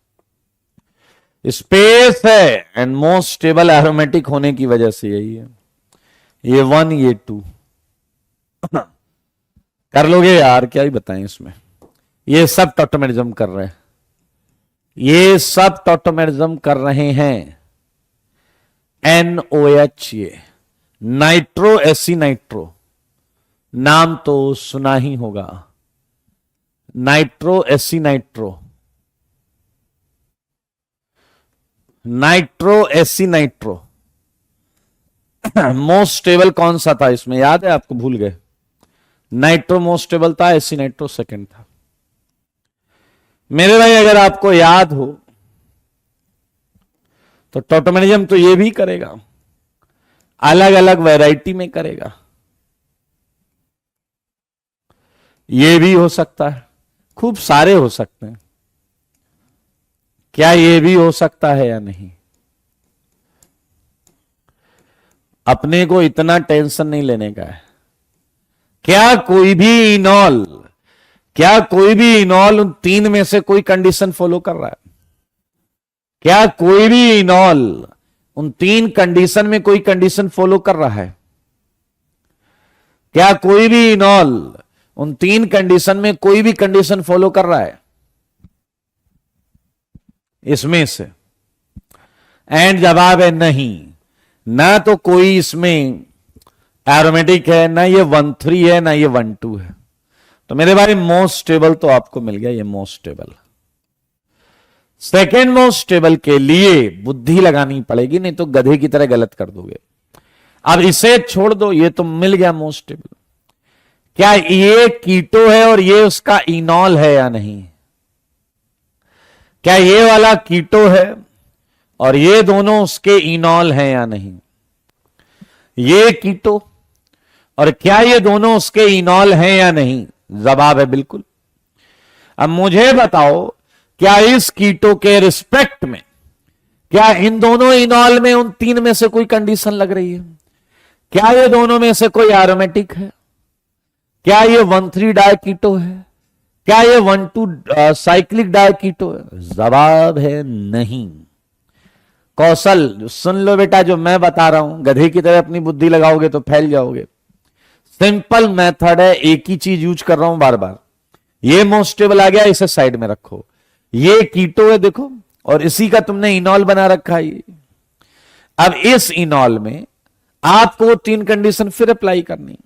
स्पेस है एंड मोस्ट स्टेबल एरोमेटिक होने की वजह से यही है। ये 1, ये 2 कर लोगे यार, क्या ही बताएं इसमें। ये सब टॉटोमेरिज्म कर रहे हैं, ये सब टॉटोमेरिज्म कर रहे हैं। NOH, ये नाइट्रो एसी नाइट्रो, नाम तो सुना ही होगा, nitro AC nitro, nitro AC nitro. Most stable कौन सा था इसमें, याद है आपको? भूल गए। नाइट्रो मोस्ट स्टेबल था, एसी नाइट्रो सेकंड था। मेरे भाई अगर आपको याद हो तो टॉटोमेरिज्म तो ये भी करेगा, अलग अलग वैरायटी में करेगा। ये भी हो सकता है, खूब सारे हो सकते हैं। क्या ये भी हो सकता है या नहीं? अपने को इतना टेंशन नहीं लेने का है। क्या कोई भी इनॉल, क्या कोई भी इनॉल उन 3 में से कोई कंडीशन फॉलो कर रहा है? क्या कोई भी इनॉल उन 3 कंडीशन में कोई कंडीशन फॉलो कर रहा है? क्या कोई भी इनॉल उन 3 कंडीशन में कोई भी कंडीशन फॉलो कर रहा है इसमें से? एंड जवाब है नहीं। ना तो कोई इसमें एरोमेटिक है, ना ये 1,3 है, ना ये 1,2 है। तो मेरे भाई मोस्ट स्टेबल तो आपको मिल गया, ये most stable. Second most stable के लिए बुद्धि लगानी पड़ेगी, नहीं तो गधे की तरह गलत कर दोगे। अब इसे छोड़ दो, ये तो मिल गया मोस्ट स्टेबल। क्या ये कीटो है और ये उसका इनॉल है या नहीं? क्या ये वाला कीटो है और ये दोनों उसके इनॉल हैं या नहीं? ये कीटो और क्या ये दोनों उसके इनॉल हैं या नहीं? जवाब है बिल्कुल। अब मुझे बताओ, क्या इस कीटो के रिस्पेक्ट में, क्या इन दोनों इनॉल में उन 3 में से कोई कंडीशन लग रही है? क्या ये दोनों में से कोई एरोमेटिक है? क्या ये 1,3 डायकीटो है? क्या ये 1,2 साइक्लिक डायकीटो है? जवाब है नहीं। कौशल सुन लो बेटा, जो मैं बता रहा हूं, गधे की तरह अपनी बुद्धि लगाओगे तो फैल जाओगे। सिंपल मेथड है, एक ही चीज यूज कर रहा हूं बार बार। ये मोस्ट स्टेबल आ गया, इसे साइड में रखो। ये कीटो है देखो, और इसी का तुमने इनॉल बना रखा है ये। अब इस इनॉल में आपको 3 कंडीशन फिर अप्लाई करनी,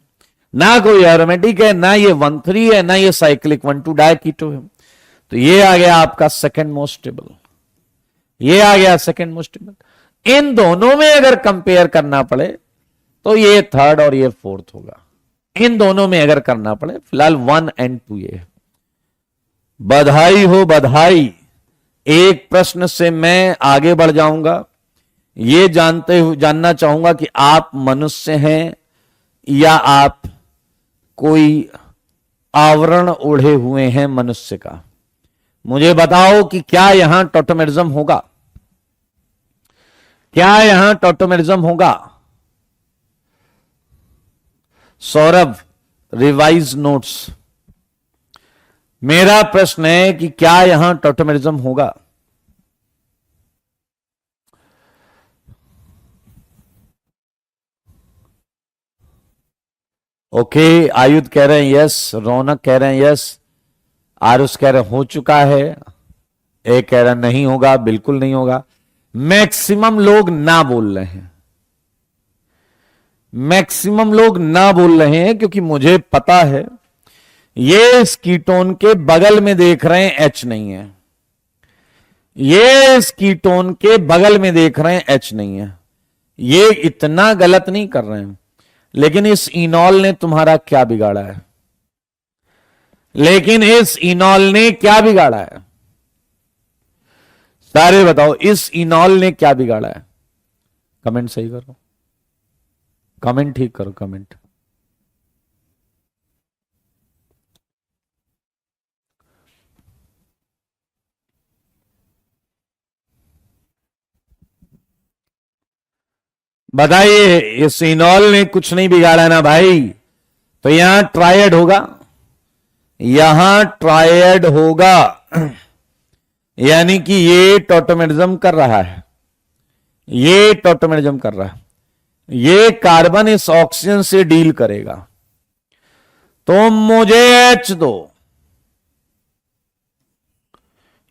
ना कोई एरोमेटिक है, ना ये 1,3 है, ना ये साइक्लिक 1,2 डायकीटो है। तो ये आ गया आपका सेकंड मोस्ट स्टेबल, ये आ गया सेकंड मोस्ट स्टेबल। इन दोनों में अगर कंपेयर करना पड़े तो ये थर्ड और ये फोर्थ होगा। इन दोनों में अगर करना पड़े, फिलहाल 1 और 2 ये है। बधाई हो बधाई। एक प्रश्न से मैं आगे बढ़ जाऊंगा। ये जानना चाहूंगा कि आप मनुष्य हैं या आप कोई आवरण ओढ़े हुए हैं मनुष्य का। मुझे बताओ कि क्या यहां टोटोमेरिज्म होगा, क्या यहां टोटोमेरिज्म होगा? Saurabh, revise notes. मेरा प्रश्न है कि क्या यहां टोटोमेरिज्म होगा? ओके, आयुध कह रहे हैं यस, रौनक कह रहे हैं यस, आरुष कह रहे हो चुका है, ए कह रहा नहीं होगा, बिल्कुल नहीं होगा। मैक्सिमम लोग ना बोल रहे हैं, मैक्सिमम लोग ना बोल रहे हैं क्योंकि मुझे पता है ये इस कीटोन के बगल में देख रहे हैं एच नहीं है, ये इस कीटोन के बगल में देख रहे हैं एच नहीं है। ये इतना गलत नहीं कर रहे हैं, लेकिन इस इनॉल ने तुम्हारा क्या बिगाड़ा है? लेकिन इस इनॉल ने क्या बिगाड़ा है? सारे बताओ, इस इनॉल ने क्या बिगाड़ा है? कमेंट सही करो, कमेंट ठीक करो, कमेंट। बताइए, इस इनॉल ने कुछ नहीं बिगाड़ा ना भाई। तो यहां ट्रायड होगा, यहां ट्रायड होगा, यानी कि ये टोटोमेरिज्म कर रहा है, ये टोटोमेरिज्म कर रहा है। ये कार्बन इस ऑक्सीजन से डील करेगा, तो मुझे एच दो,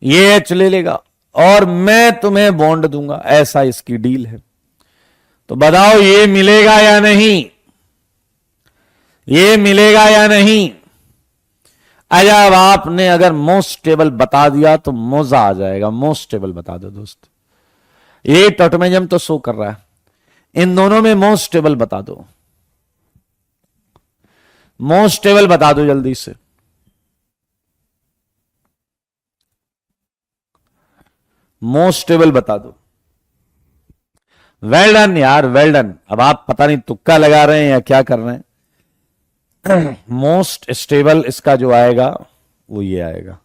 ये एच ले लेगा और मैं तुम्हें बॉन्ड दूंगा, ऐसा इसकी डील है। तो बताओ ये मिलेगा या नहीं? ये मिलेगा या नहीं? अब आपने अगर मोस्ट स्टेबल बता दिया तो मजा आ जाएगा। मोस्ट स्टेबल बता दो दोस्त, ये टोटोमेरिज्म तो शो कर रहा है, इन दोनों में मोस्ट स्टेबल बता दो, मोस्ट स्टेबल बता दो जल्दी से। मोस्ट स्टेबल बता दो। वेल डन यार, वेल डन। अब आप पता नहीं तुक्का लगा रहे हैं या क्या कर रहे हैं। मोस्ट स्टेबल इसका जो आएगा वो ये आएगा,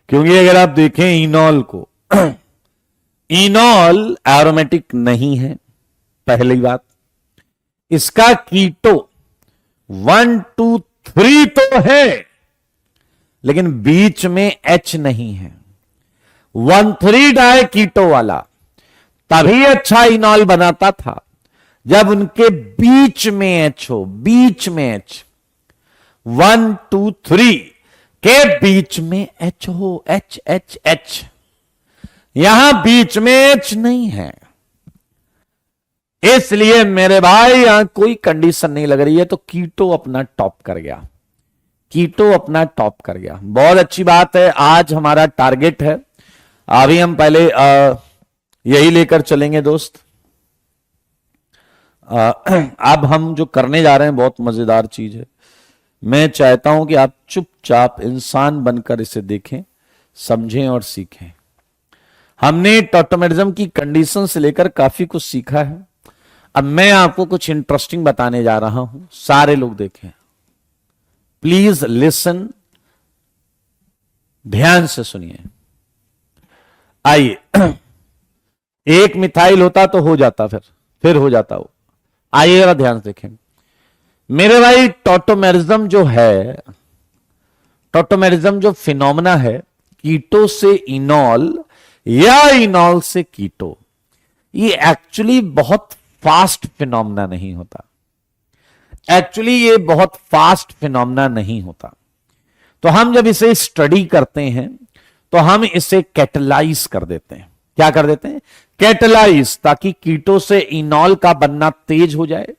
क्योंकि अगर आप देखें इनॉल को, इनॉल एरोमेटिक नहीं है, पहली बात। इसका कीटो 1, 2, 3 तो है, लेकिन बीच में एच नहीं है। 1,3 डाई कीटो वाला तभी अच्छा इनॉल बनाता था जब उनके बीच में एच हो, बीच में एच। 1, 2, 3 के बीच में एच हो, एच एच एच। यहां बीच में एच नहीं है, इसलिए मेरे भाई यहां कोई कंडीशन नहीं लग रही है। तो कीटो अपना टॉप कर गया, कीटो अपना टॉप कर गया। बहुत अच्छी बात है। आज हमारा टारगेट है, अभी हम पहले यही लेकर चलेंगे दोस्त। अब हम जो करने जा रहे हैं बहुत मजेदार चीज है। मैं चाहता हूं कि आप चुपचाप इंसान बनकर इसे देखें, समझें और सीखें। हमने टोटोमेरिज्म की कंडीशन से लेकर काफी कुछ सीखा है। अब मैं आपको कुछ इंटरेस्टिंग बताने जा रहा हूं, सारे लोग देखें, प्लीज लिसन, ध्यान से सुनिए। आइए, एक मिथाइल होता तो हो जाता, फिर हो जाता वो। आइए जरा ध्यान से देखें मेरे भाई। टोटोमेरिज्म जो है, टोटोमेरिज्म जो फिनोमेना है, कीटो से इनॉल या इनॉल से कीटो, ये एक्चुअली बहुत फास्ट फिनोमेना नहीं होता। एक्चुअली ये बहुत फास्ट फिनोमेना नहीं होता। तो हम जब इसे स्टडी करते हैं तो हम इसे कैटलाइज कर देते हैं। क्या कर देते हैं? कैटलाइज, ताकि कीटो से इनॉल का बनना तेज हो जाए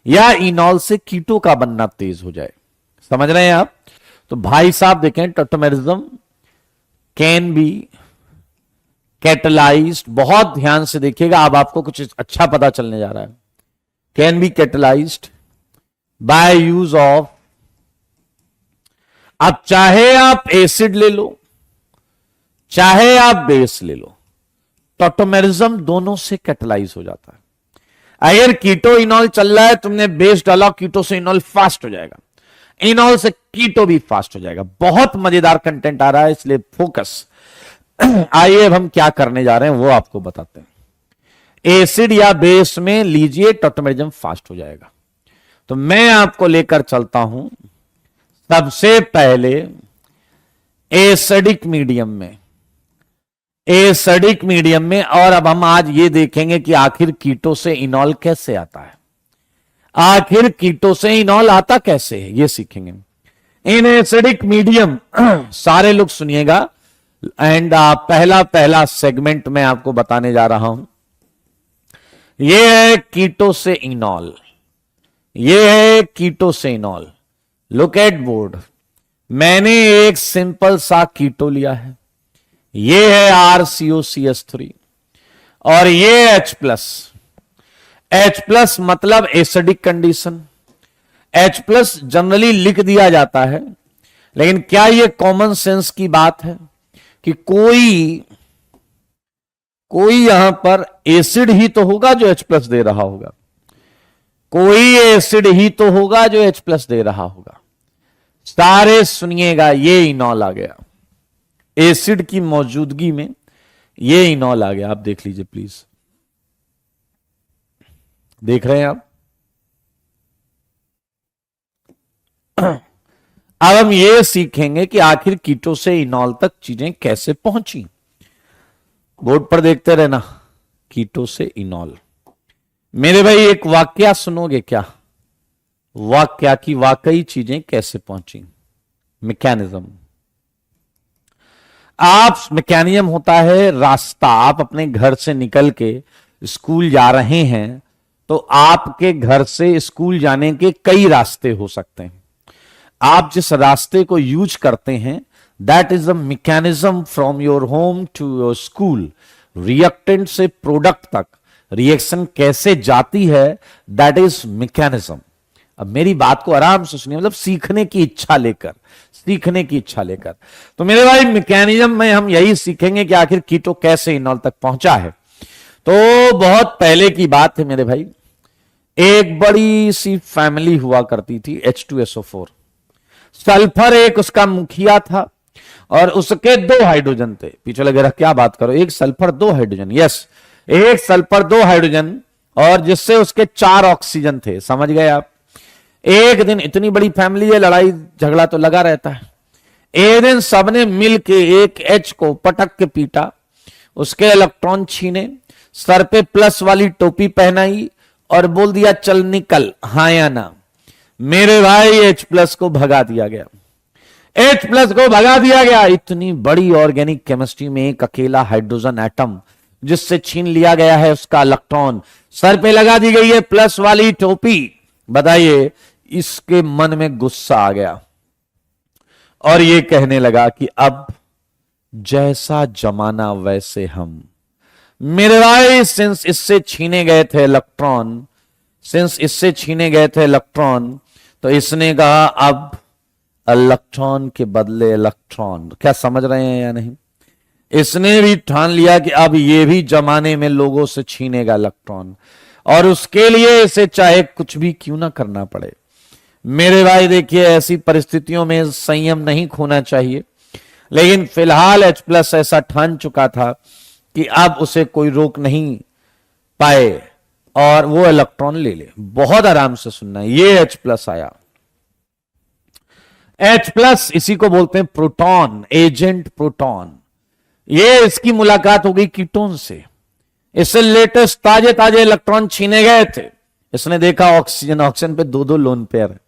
या इनॉल से कीटो का बनना तेज हो जाए। समझ रहे हैं आप? तो भाई साहब देखें, टॉटोमेरिज्म कैन बी कैटलाइज्ड, बहुत ध्यान से देखिएगा, अब आपको कुछ अच्छा पता चलने जा रहा है। Can be catalysed by use of, अब चाहे आप एसिड ले लो चाहे आप बेस ले लो, टॉटोमेरिज्म दोनों से कैटलाइज हो जाता है। अगर कीटो इनॉल चल रहा है, तुमने बेस डाला, कीटो से इनॉल फास्ट हो जाएगा, इनॉल से कीटो भी फास्ट हो जाएगा। बहुत मजेदार कंटेंट आ रहा है, इसलिए फोकस। आइए अब हम क्या करने जा रहे हैं वो आपको बताते हैं। एसिड या बेस में लीजिए, टॉटोमेरिज्म फास्ट हो जाएगा। तो मैं आपको लेकर चलता हूं सबसे पहले एसिडिक मीडियम में, एसिडिक मीडियम में। और अब हम आज ये देखेंगे कि आखिर कीटो से इनॉल कैसे आता है, आखिर कीटो से इनॉल आता कैसे है, ये सीखेंगे इन एसिडिक मीडियम। सारे लोग सुनिएगा, एंड पहला सेगमेंट में आपको बताने जा रहा हूं। ये है कीटो से इनॉल, ये है कीटो से इनॉल। लुक एट बोर्ड, मैंने एक सिंपल सा कीटो लिया है, ये है RCOCH3 और ये H+ मतलब एसिडिक कंडीशन। H+ जनरली लिख दिया जाता है, लेकिन क्या ये कॉमन सेंस की बात है कि कोई यहां पर एसिड ही तो होगा जो H+ दे रहा होगा, कोई एसिड ही तो होगा जो H+ दे रहा होगा। सारे सुनिएगा, ये इनॉल आ गया, एसिड की मौजूदगी में ये इनॉल आ गया। आप देख लीजिए प्लीज, देख रहे हैं आप? अब हम ये सीखेंगे कि आखिर कीटो से इनॉल तक चीजें कैसे पहुंची। बोर्ड पर देखते रहना, कीटो से इनॉल। मेरे भाई एक वाक्या सुनोगे क्या? वाक्या की वाकई चीजें कैसे पहुंची, मैकेनिज्म। आप मैकेनिज्म होता है रास्ता। आप अपने घर से निकल के स्कूल जा रहे हैं, तो आपके घर से स्कूल जाने के कई रास्ते हो सकते हैं। आप जिस रास्ते को यूज करते हैं, that is the mechanism from your home to your school. Reactant से प्रोडक्ट तक रिएक्शन कैसे जाती है, दैट इज मैकेनिज्म। अब मेरी बात को आराम से सुनिए, मतलब सीखने की इच्छा लेकर, सीखने की इच्छा लेकर। तो मेरे भाई मैकेनिज्म में हम यही सीखेंगे कि आखिर कीटो कैसे इनॉल तक पहुंचा है। तो बहुत पहले की बात है मेरे भाई, एक बड़ी सी फैमिली हुआ करती थी, H2SO4। सल्फर एक उसका मुखिया था और उसके 2 हाइड्रोजन थे। पीछे लगे रहा, क्या बात करो, एक सल्फर 2 हाइड्रोजन। यस, एक सल्फर 2 हाइड्रोजन, और जिससे उसके 4 ऑक्सीजन थे। समझ गए आप? एक दिन, इतनी बड़ी फैमिली है, लड़ाई झगड़ा तो लगा रहता है। एक दिन सबने मिलके एक H को पटक के पीटा, उसके इलेक्ट्रॉन छीने, सर पे प्लस वाली टोपी पहनाई और बोल दिया चल निकल, हाँ या ना। मेरे भाई H+ को भगा दिया गया, H+ को भगा दिया गया। इतनी बड़ी ऑर्गेनिक केमिस्ट्री में एक अकेला हाइड्रोजन एटम जिससे छीन लिया गया है उसका इलेक्ट्रॉन, सर पे लगा दी गई है प्लस वाली टोपी। बताइए, इसके मन में गुस्सा आ गया और ये कहने लगा कि अब जैसा जमाना वैसे हम। मेरे भाई, सिंस इससे छीने गए थे इलेक्ट्रॉन, सिंस इससे छीने गए थे इलेक्ट्रॉन, तो इसने कहा अब इलेक्ट्रॉन के बदले इलेक्ट्रॉन। क्या समझ रहे हैं या नहीं? इसने भी ठान लिया कि अब ये भी जमाने में लोगों से छीनेगा इलेक्ट्रॉन, और उसके लिए इसे चाहे कुछ भी क्यों ना करना पड़े। मेरे भाई देखिए, ऐसी परिस्थितियों में संयम नहीं खोना चाहिए, लेकिन फिलहाल H+ ऐसा ठान चुका था कि अब उसे कोई रोक नहीं पाए और वो इलेक्ट्रॉन ले ले। बहुत आराम से सुनना, ये H+ आया। H+ इसी को बोलते हैं प्रोटॉन, एजेंट प्रोटॉन। ये इसकी मुलाकात हो गई कीटोन से। इससे लेटेस्ट ताजे ताजे इलेक्ट्रॉन छीने गए थे। इसने देखा ऑक्सीजन पे 2-2 लोन पेयर है।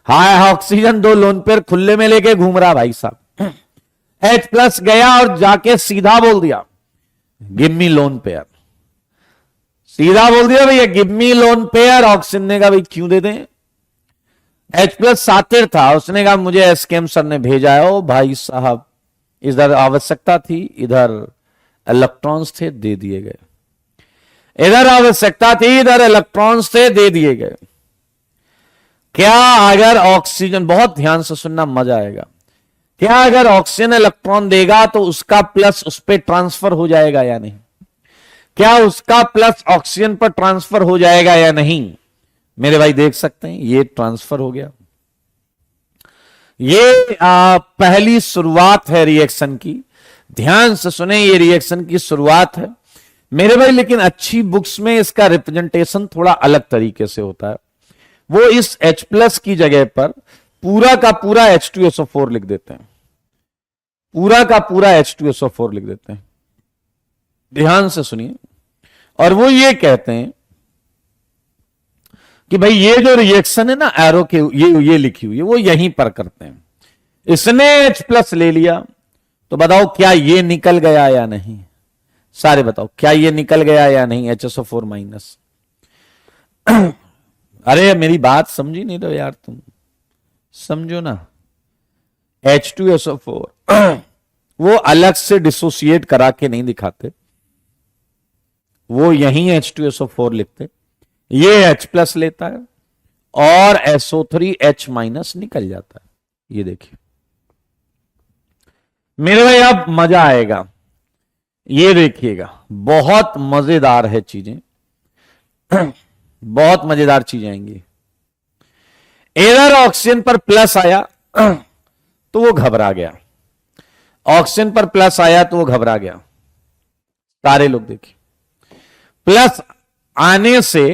हाय, ऑक्सीजन 2 लोन पेयर खुले में लेके घूम रहा भाई साहब। H+ गया और जाके सीधा बोल दिया गिव मी लोन पेयर। सीधा बोल दिया भैया give me lone pair. Oxygen ने कहा भाई क्यों दे दें। H+ सातिर था, उसने कहा मुझे एसकेएम सर ने भेजा है। ओ भाई साहब, इधर आवश्यकता थी, इधर इलेक्ट्रॉन्स थे, दे दिए गए। इधर आवश्यकता थी, इधर इलेक्ट्रॉन्स थे, दे दिए गए। क्या अगर ऑक्सीजन, बहुत ध्यान से सुनना, मजा आएगा, क्या अगर ऑक्सीजन इलेक्ट्रॉन देगा तो उसका प्लस उस पर ट्रांसफर हो जाएगा या नहीं? क्या उसका प्लस ऑक्सीजन पर ट्रांसफर हो जाएगा या नहीं? मेरे भाई देख सकते हैं, ये ट्रांसफर हो गया। ये पहली शुरुआत है रिएक्शन की। ध्यान से सुने, ये रिएक्शन की शुरुआत है मेरे भाई। लेकिन अच्छी बुक्स में इसका रिप्रेजेंटेशन थोड़ा अलग तरीके से होता है। वो इस H+ की जगह पर पूरा का पूरा H2SO4 लिख देते हैं। पूरा का पूरा H2SO4 लिख देते हैं। ध्यान से सुनिए, और वो ये कहते हैं कि भाई ये जो रिएक्शन है ना, एरो के ये लिखी हुई है, वो यहीं पर करते हैं। इसने H+ ले लिया, तो बताओ क्या ये निकल गया या नहीं? सारे बताओ, क्या ये निकल गया या नहीं? HSO4-। अरे मेरी बात समझी नहीं रहे यार, तुम समझो ना। H2SO4 वो अलग से डिसोसिएट करा के नहीं दिखाते, वो यहीं H2SO4 लिखते। ये H+ लेता है और SO3H- निकल जाता है। ये देखिए मेरे भाई, अब मजा आएगा। ये देखिएगा, बहुत मजेदार है चीजें, बहुत मजेदार चीजें आएंगी। इधर ऑक्सीजन पर प्लस आया तो वो घबरा गया। ऑक्सीजन पर प्लस आया तो वो घबरा गया। सारे लोग देखिए, प्लस आने से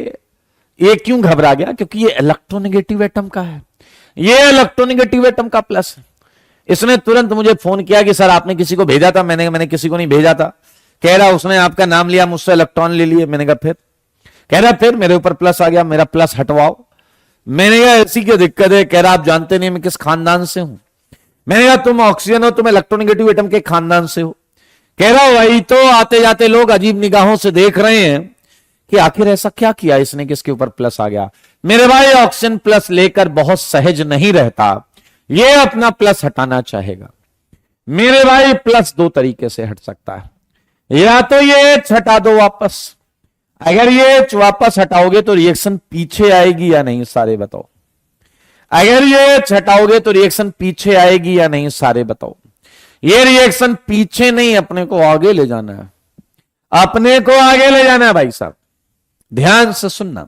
ये क्यों घबरा गया? क्योंकि ये इलेक्ट्रोनेगेटिव एटम का है। ये इलेक्ट्रोनेगेटिव एटम का प्लस है। इसने तुरंत मुझे फोन किया कि सर आपने किसी को भेजा था। मैंने किसी को नहीं भेजा था। कह रहा उसने आपका नाम लिया, मुझसे इलेक्ट्रॉन ले लिए। मैंने कहा फिर? कह रहा फिर मेरे ऊपर प्लस आ गया, मेरा प्लस हटवाओ। मैंने कहा ऐसी क्या दिक्कत है? कह रहा आप जानते नहीं मैं किस खानदान से हूं। मैंने कहा तुम ऑक्सीजन हो, तुम इलेक्ट्रोनेगेटिव एटम के खानदान से हो। कह रहा वही तो, आते जाते लोग अजीब निगाहों से देख रहे हैं कि आखिर ऐसा क्या किया इसने, किसके ऊपर प्लस आ गया। मेरे भाई, ऑक्सीजन प्लस लेकर बहुत सहज नहीं रहता, ये अपना प्लस हटाना चाहेगा। मेरे भाई, प्लस 2 तरीके से हट सकता है। या तो ये H हटा दो वापस। अगर ये H वापस हटाओगे तो रिएक्शन पीछे आएगी या नहीं? सारे बताओ। अगर ये H हटाओगे तो रिएक्शन पीछे आएगी या नहीं? सारे बताओ। ये रिएक्शन पीछे नहीं, अपने को आगे ले जाना है। अपने को आगे ले जाना है भाई साहब, ध्यान से सुनना।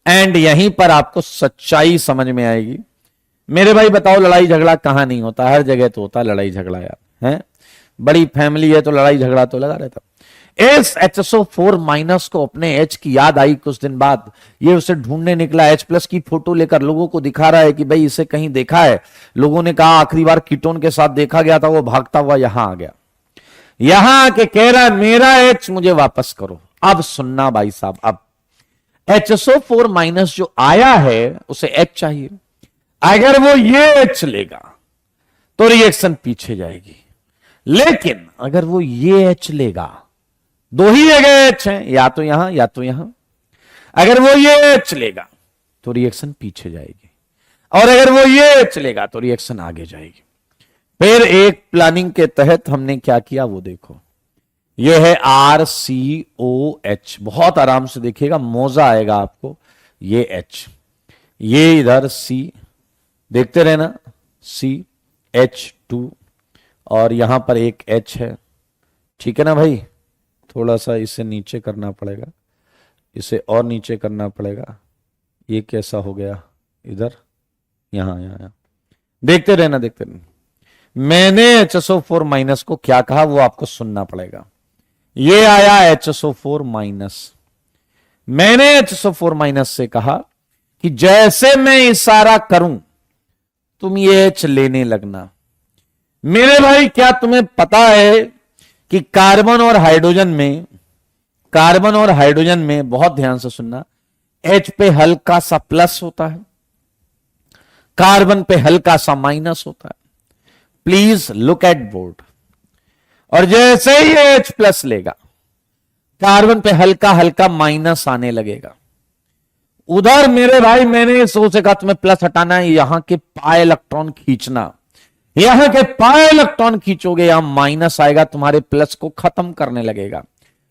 एंड यहीं पर आपको सच्चाई समझ में आएगी। मेरे भाई बताओ, लड़ाई झगड़ा कहां नहीं होता? हर जगह तो होता लड़ाई झगड़ा यार, है बड़ी फैमिली है तो लड़ाई झगड़ा तो लगा रहता। इस HSO4- को अपने H की याद आई कुछ दिन बाद। ये उसे ढूंढने निकला, H+ की फोटो लेकर लोगों को दिखा रहा है कि भाई इसे कहीं देखा है। लोगों ने कहा आखिरी बार कीटोन के साथ देखा गया था, वो भागता हुआ यहां आ गया। यहां आके कह रहा है मेरा H मुझे वापस करो। अब सुनना भाई साहब, अब HSO4- जो आया है उसे H चाहिए। अगर वो ये H लेगा तो रिएक्शन पीछे जाएगी, लेकिन अगर वो ये H लेगा, 2 ही जगह H है, या तो यहां या तो यहां। अगर वो ये H लेगा तो रिएक्शन पीछे जाएगी, और अगर वो ये H लेगा तो रिएक्शन आगे जाएगी। फिर एक प्लानिंग के तहत हमने क्या किया वो देखो। ये है RCOH। बहुत आराम से देखिएगा, मौजा आएगा आपको। ये H, ये इधर C, देखते रहना, CH2, और यहां पर एक H है। ठीक है ना भाई? थोड़ा सा इसे नीचे करना पड़ेगा, इसे और नीचे करना पड़ेगा। ये कैसा हो गया? इधर, यहां यहां देखते रहना, देखते रहना। मैंने HSO4- को क्या कहा वो आपको सुनना पड़ेगा। ये आया HSO4-। मैंने HSO4- से कहा कि जैसे मैं इशारा करूं तुम ये H लेने लगना। मेरे भाई, क्या तुम्हें पता है कि कार्बन और हाइड्रोजन में कार्बन और हाइड्रोजन में बहुत ध्यान से सुनना, H पे हल्का सा प्लस होता है, कार्बन पे हल्का सा माइनस होता है। Please look at board. और जैसे ही H प्लस लेगा, कार्बन पे हल्का हल्का माइनस आने लगेगा। उधर मेरे भाई मैंने सोचा का तुम्हें प्लस हटाना है, यहां के पाए इलेक्ट्रॉन खींचना, यहां के पाए इलेक्ट्रॉन खींचोगे, यहां माइनस आएगा, तुम्हारे प्लस को खत्म करने लगेगा।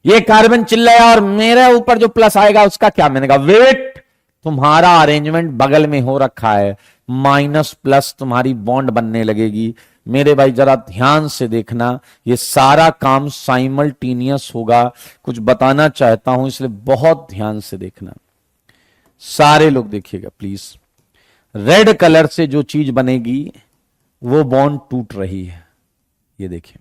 ये कार्बन चिल्लाया और मेरे ऊपर जो प्लस आएगा उसका क्या बनेगा? वेट, तुम्हारा अरेंजमेंट बगल में हो रखा है, माइनस प्लस तुम्हारी बॉन्ड बनने लगेगी। मेरे भाई जरा ध्यान से देखना, ये सारा काम साइमल्टेनियस होगा। कुछ बताना चाहता हूं इसलिए बहुत ध्यान से देखना, सारे लोग देखिएगा प्लीज। रेड कलर से जो चीज बनेगी वो बॉन्ड टूट रही है, ये देखिए।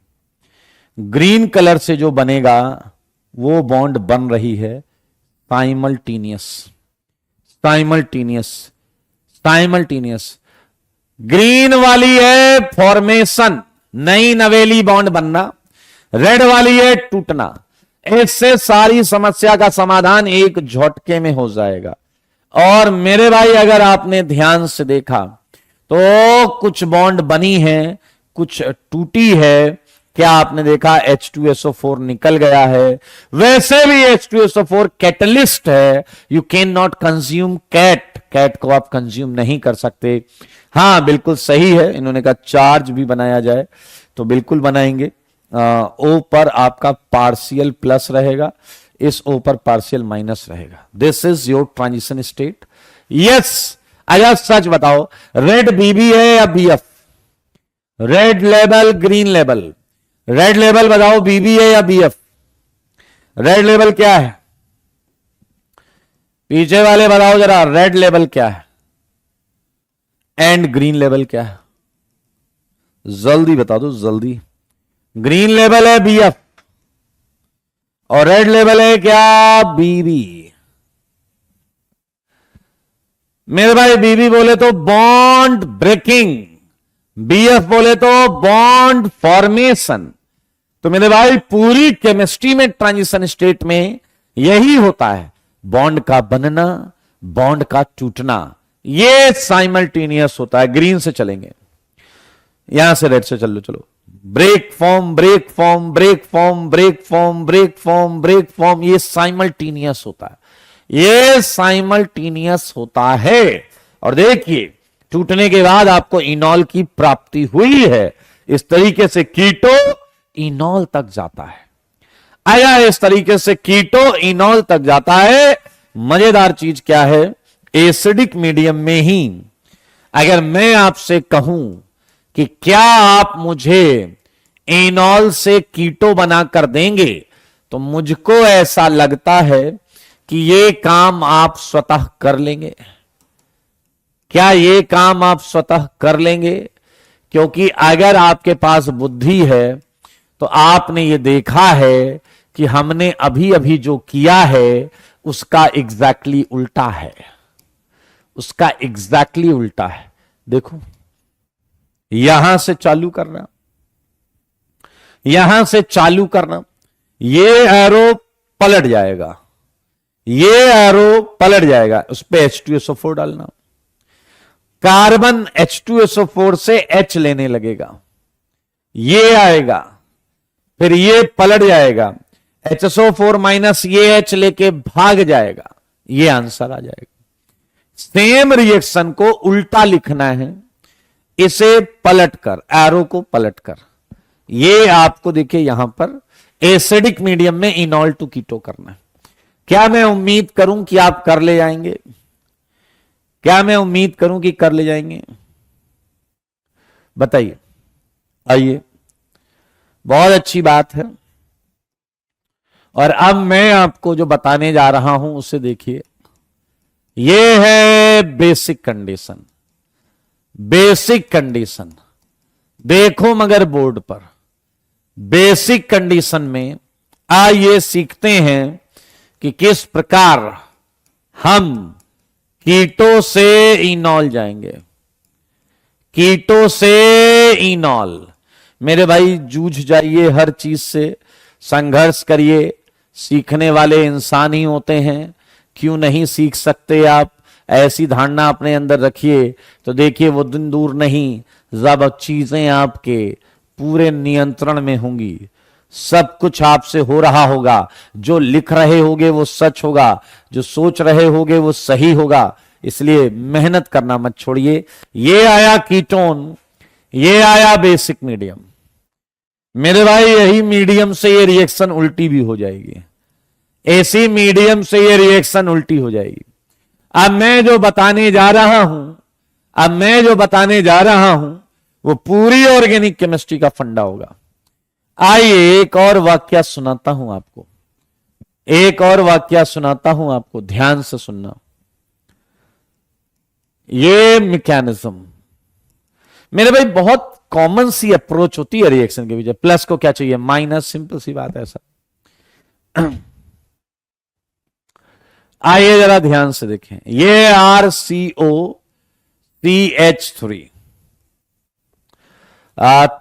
ग्रीन कलर से जो बनेगा वो बॉन्ड बन रही है। Simultaneous, simultaneous, simultaneous. ग्रीन वाली है फॉर्मेशन, नई नवेली बॉन्ड बनना, रेड वाली है टूटना। इससे सारी समस्या का समाधान एक झटके में हो जाएगा। और मेरे भाई अगर आपने ध्यान से देखा तो कुछ बॉन्ड बनी है, कुछ टूटी है। क्या आपने देखा? H2SO4 निकल गया है। वैसे भी H2SO4 कैटलिस्ट है। You can not consume cat, cat को आप कंज्यूम नहीं कर सकते। हाँ बिल्कुल सही है, इन्होंने कहा चार्ज भी बनाया जाए तो बिल्कुल बनाएंगे। O पर आपका पार्शियल प्लस रहेगा, इस O पर पार्शियल माइनस रहेगा। This is your transition state. Yes, अगर सच बताओ, रेड बीबी है या BF? Red level, green level. Red level बताओ, बीबी है या बीएफ? रेड लेवल क्या है? पीछे वाले बताओ जरा, रेड लेवल क्या है एंड ग्रीन लेवल क्या है? जल्दी बता दो, जल्दी। ग्रीन लेवल है बीएफ और रेड लेवल है क्या? बीबी। मेरे भाई बीबी बोले तो बॉन्ड ब्रेकिंग, बीएफ बोले तो बॉन्ड फॉर्मेशन। तो मेरे भाई पूरी केमिस्ट्री में ट्रांजिशन स्टेट में यही होता है, बॉन्ड का बनना, बॉन्ड का टूटना, ये साइमल्टेनियस होता है। ग्रीन से चलेंगे, यहां से रेड से चलो, चलो। Break form, break form, break form, break form, break form, break form, ये साइमल्टेनियस होता है, ये साइमल्टेनियस होता है। और देखिए टूटने के बाद आपको इनॉल की प्राप्ति हुई है। इस तरीके से कीटो इनॉल तक जाता है। आया, इस तरीके से कीटो इनॉल तक जाता है। मजेदार चीज क्या है, एसिडिक मीडियम में ही अगर मैं आपसे कहूं कि क्या आप मुझे इनॉल से कीटो बनाकर देंगे, तो मुझको ऐसा लगता है कि ये काम आप स्वतः कर लेंगे। क्या ये काम आप स्वतः कर लेंगे? क्योंकि अगर आपके पास बुद्धि है तो आपने ये देखा है कि हमने अभी अभी जो किया है उसका एग्जैक्टली उल्टा है, उसका एग्जैक्टली उल्टा है। देखो, यहां से चालू करना, यहां से चालू करना, ये एरो पलट जाएगा, ये एरो पलट जाएगा, उस पे H2SO4 डालना। कार्बन H2SO4 से H लेने लगेगा, ये आएगा, फिर ये पलट जाएगा, HSO4 माइनस ये H लेके भाग जाएगा, ये आंसर आ जाएगा। सेम रिएक्शन को उल्टा लिखना है, इसे पलटकर, एरो को पलटकर, ये आपको देखिए यहां पर एसिडिक मीडियम में इनॉल टू कीटो करना है। क्या मैं उम्मीद करूं कि आप कर ले जाएंगे? क्या मैं उम्मीद करूं कि कर ले जाएंगे? बताइए, आइए, बहुत अच्छी बात है। और अब मैं आपको जो बताने जा रहा हूं उसे देखिए, ये है बेसिक कंडीशन। बेसिक कंडीशन देखो मगर बोर्ड पर, बेसिक कंडीशन में आइए सीखते हैं कि किस प्रकार हम कीटो से इनॉल जाएंगे। कीटो से इनॉल, मेरे भाई जूझ जाइए, हर चीज से संघर्ष करिए, सीखने वाले इंसान ही होते हैं, क्यों नहीं सीख सकते आप? ऐसी धारणा अपने अंदर रखिए तो देखिए वो दिन दूर नहीं जब चीजें आपके पूरे नियंत्रण में होंगी, सब कुछ आपसे हो रहा होगा, जो लिख रहे होगे वो सच होगा, जो सोच रहे होगे वो सही होगा। इसलिए मेहनत करना मत छोड़िए। ये आया कीटोन, ये आया बेसिक मीडियम। मेरे भाई यही मीडियम से ये रिएक्शन उल्टी भी हो जाएगी, ऐसी मीडियम से ये रिएक्शन उल्टी हो जाएगी। अब मैं जो बताने जा रहा हूं वो पूरी ऑर्गेनिक केमिस्ट्री का फंडा होगा। आइए एक और वाक्य सुनाता हूं आपको, ध्यान से सुनना। ये मैकेनिज्म मेरे भाई बहुत कॉमन सी अप्रोच होती है रिएक्शन के पीछे। प्लस को क्या चाहिए? माइनस, सिंपल सी बात है। ऐसा आइए जरा ध्यान से देखें। ये RCOCH3,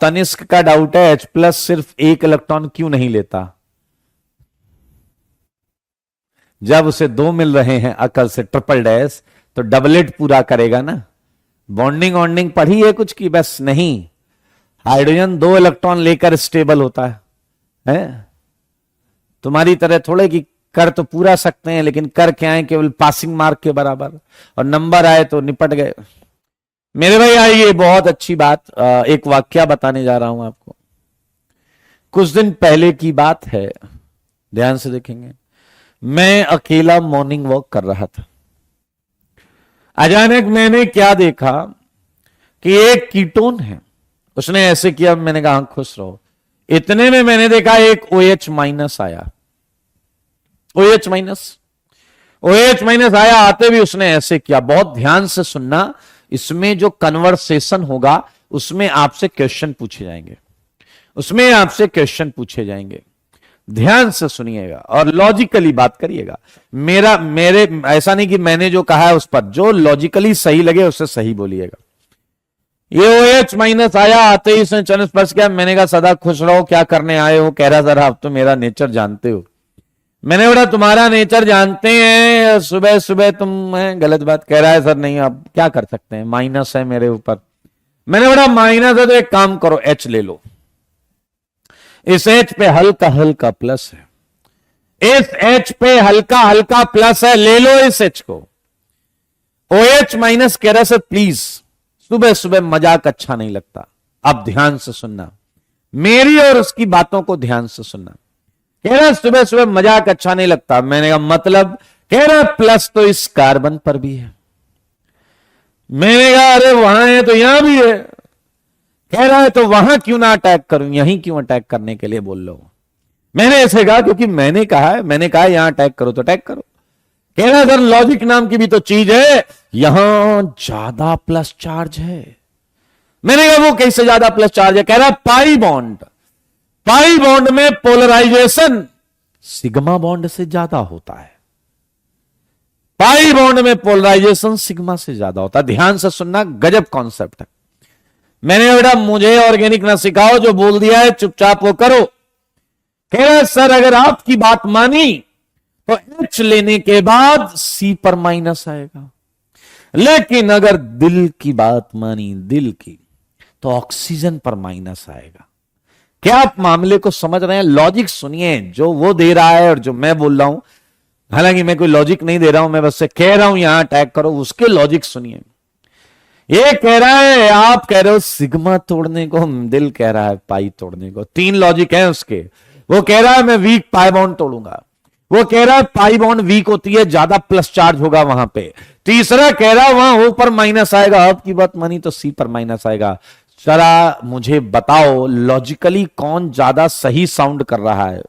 तनिष्क का डाउट है H प्लस सिर्फ एक इलेक्ट्रॉन क्यों नहीं लेता? जब उसे दो मिल रहे हैं अकल से ट्रिपल डैश तो डबलेट पूरा करेगा ना। बॉन्डिंग वॉन्डिंग पढ़ी है कुछ की? बस नहीं। हाइड्रोजन दो इलेक्ट्रॉन लेकर स्टेबल होता है? तुम्हारी तरह थोड़े कि कर तो पूरा सकते हैं लेकिन कर क्या है, केवल पासिंग मार्क के बराबर, और नंबर आए तो निपट गए। मेरे भाई आइए बहुत अच्छी बात, एक वाक्या बताने जा रहा हूं आपको। कुछ दिन पहले की बात है, ध्यान से देखेंगे। मैं अकेला मॉर्निंग वॉक कर रहा था। अचानक मैंने क्या देखा कि एक कीटोन है, उसने ऐसे किया, मैंने कहा खुश रहो। इतने में मैंने देखा एक OH माइनस आया, OH माइनस आया, आते भी उसने ऐसे किया। बहुत ध्यान से सुनना, इसमें जो कन्वर्सेशन होगा उसमें आपसे क्वेश्चन पूछे जाएंगे, ध्यान से सुनिएगा और लॉजिकली बात करिएगा। मेरे ऐसा नहीं कि मैंने जो कहा है उस पर, जो लॉजिकली सही लगे उससे सही बोलिएगा। ये OH माइनस आया, आते ही उसने चरण स्पर्श किया। मैंने कहा सदा खुश रहो, क्या करने आए हो? कह रहा सर आप तो मेरा नेचर जानते हो। मैंने बोला तुम्हारा नेचर जानते हैं, सुबह सुबह तुम गलत बात कह रहा है। सर नहीं, आप क्या कर सकते हैं, माइनस है मेरे ऊपर। मैंने बोला माइनस है तो एक काम करो, H ले लो। इस H पे हल्का हल्का प्लस है, इस H पे हल्का हल्का प्लस है, ले लो इस H को। OH माइनस कह रहा सर प्लीज, सुबह सुबह मजाक अच्छा नहीं लगता। अब ध्यान से सुनना, मेरी और उसकी बातों को ध्यान से सुनना। कह रहा सुबह सुबह मजाक अच्छा नहीं लगता। मैंने कहा मतलब? कह रहा प्लस तो इस कार्बन पर भी है। मैंने कहा अरे वहां है तो यहां भी है। कह रहा है तो वहां क्यों ना अटैक करूं, यहीं क्यों अटैक करने के लिए बोल लो? मैंने ऐसे कहा क्योंकि मैंने कहा यहां अटैक करो तो अटैक करो। कह रहा सर लॉजिक नाम की भी तो चीज है, यहां ज्यादा प्लस चार्ज है। मैंने कहा वो कैसे ज्यादा प्लस चार्ज है? कह रहा पाई बॉन्ड में पोलराइजेशन सिग्मा बॉन्ड से ज्यादा होता है। पाई बॉन्ड में पोलराइजेशन सिग्मा से ज्यादा होता है। ध्यान से सुनना, गजब कॉन्सेप्ट है। मैंने बेटा मुझे ऑर्गेनिक ना सिखाओ, जो बोल दिया है चुपचाप वो करो। कह रहा सर अगर आपकी बात मानी तो H लेने के बाद C पर माइनस आएगा, लेकिन अगर दिल की बात मानी, दिल की, तो ऑक्सीजन पर माइनस आएगा। क्या आप मामले को समझ रहे हैं? लॉजिक सुनिए, जो वो दे रहा है और जो मैं बोल रहा हूं, हालांकि मैं कोई लॉजिक नहीं दे रहा हूं, मैं बस कह रहा हूं यहां अटैक करो, उसके लॉजिक सुनिए। ये कह रहा है, आप कह रहे हो सिग्मा तोड़ने को, दिल कह रहा है पाई तोड़ने को। तीन लॉजिक है उसके। वो कह रहा है मैं वीक पाई बॉन्ड तोड़ूंगा, वो कह रहा है पाई बॉन्ड वीक होती है, ज्यादा प्लस चार्ज होगा वहां पे। तीसरा कह रहा है वहां O पर माइनस आएगा, आपकी बात मानी तो C पर माइनस आएगा। जरा मुझे बताओ लॉजिकली कौन ज्यादा सही साउंड कर रहा है?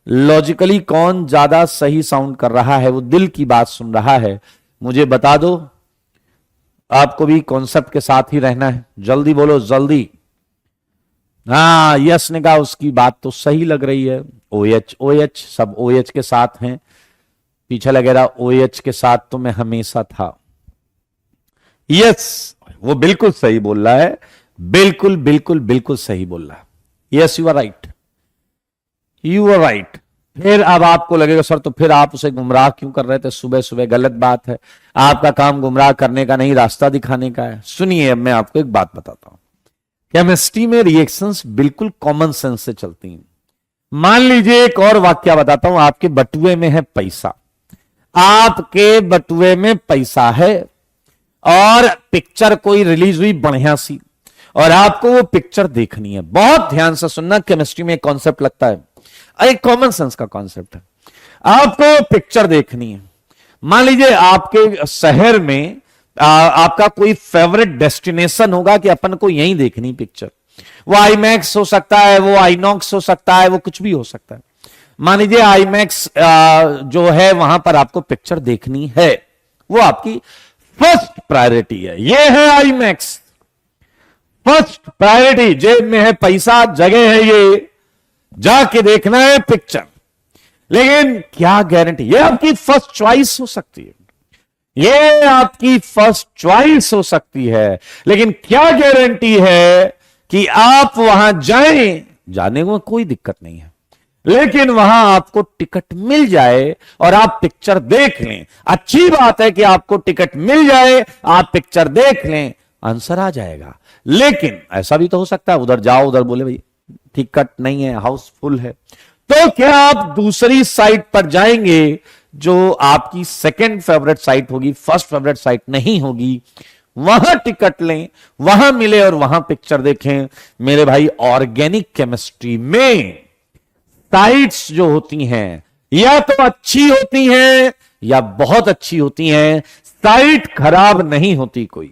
लॉजिकली कौन ज्यादा सही साउंड कर रहा है? वो दिल की बात सुन रहा है, मुझे बता दो। आपको भी कॉन्सेप्ट के साथ ही रहना है, जल्दी बोलो जल्दी। हाँ यस ने कहा उसकी बात तो सही लग रही है। OH सब OH के साथ हैं, पीछे लगे रहा OH के साथ तो मैं हमेशा था। यस वो बिल्कुल सही बोल रहा है, बिल्कुल बिल्कुल बिल्कुल सही बोल रहा है। यस यू आर राइट, फिर अब आपको लगेगा सर तो फिर आप उसे गुमराह क्यों कर रहे थे सुबह सुबह, गलत बात है। आपका काम गुमराह करने का नहीं, रास्ता दिखाने का है। सुनिए, अब मैं आपको एक बात बताता हूं। केमिस्ट्री में रिएक्शंस बिल्कुल कॉमन सेंस से चलती हैं। मान लीजिए एक और वाक्य बताता हूं। आपके बटुए में है पैसा, आपके बटुए में पैसा है और पिक्चर कोई रिलीज हुई बढ़िया सी, और आपको वो पिक्चर देखनी है। बहुत ध्यान से सुनना, केमिस्ट्री में एक कॉन्सेप्ट लगता है, एक कॉमन सेंस का कॉन्सेप्ट है। आपको पिक्चर देखनी है। मान लीजिए आपके शहर में आपका कोई फेवरेट डेस्टिनेशन होगा कि अपन को यहीं देखनी पिक्चर। वो आईमैक्स हो सकता है, वो आईनॉक्स हो सकता है, वो कुछ भी हो सकता है। मान लीजिए आईमैक्स जो है वहां पर आपको पिक्चर देखनी है, वो आपकी फर्स्ट प्रायोरिटी है। ये है आईमैक्स, फर्स्ट प्रायोरिटी। जेब में है पैसा, जगह है ये, जाके देखना है पिक्चर। लेकिन क्या गारंटी, ये आपकी फर्स्ट चॉइस हो सकती है, ये आपकी फर्स्ट चॉइस हो सकती है, लेकिन क्या गारंटी है कि आप वहां जाएं? जाने में कोई दिक्कत नहीं है, लेकिन वहां आपको टिकट मिल जाए और आप पिक्चर देख लें। अच्छी बात है कि आपको टिकट मिल जाए, आप पिक्चर देख लें, आंसर आ जाएगा। लेकिन ऐसा भी तो हो सकता है उधर जाओ, उधर बोले भाई टिकट नहीं है, हाउस फुल है। तो क्या आप दूसरी साइट पर जाएंगे जो आपकी सेकंड फेवरेट साइट होगी, फर्स्ट फेवरेट साइट नहीं होगी, वहां टिकट लें, वहां मिले और वहां पिक्चर देखें। मेरे भाई, ऑर्गेनिक केमिस्ट्री में साइट्स जो होती हैं या तो अच्छी होती हैं या बहुत अच्छी होती हैं, साइट खराब नहीं होती कोई।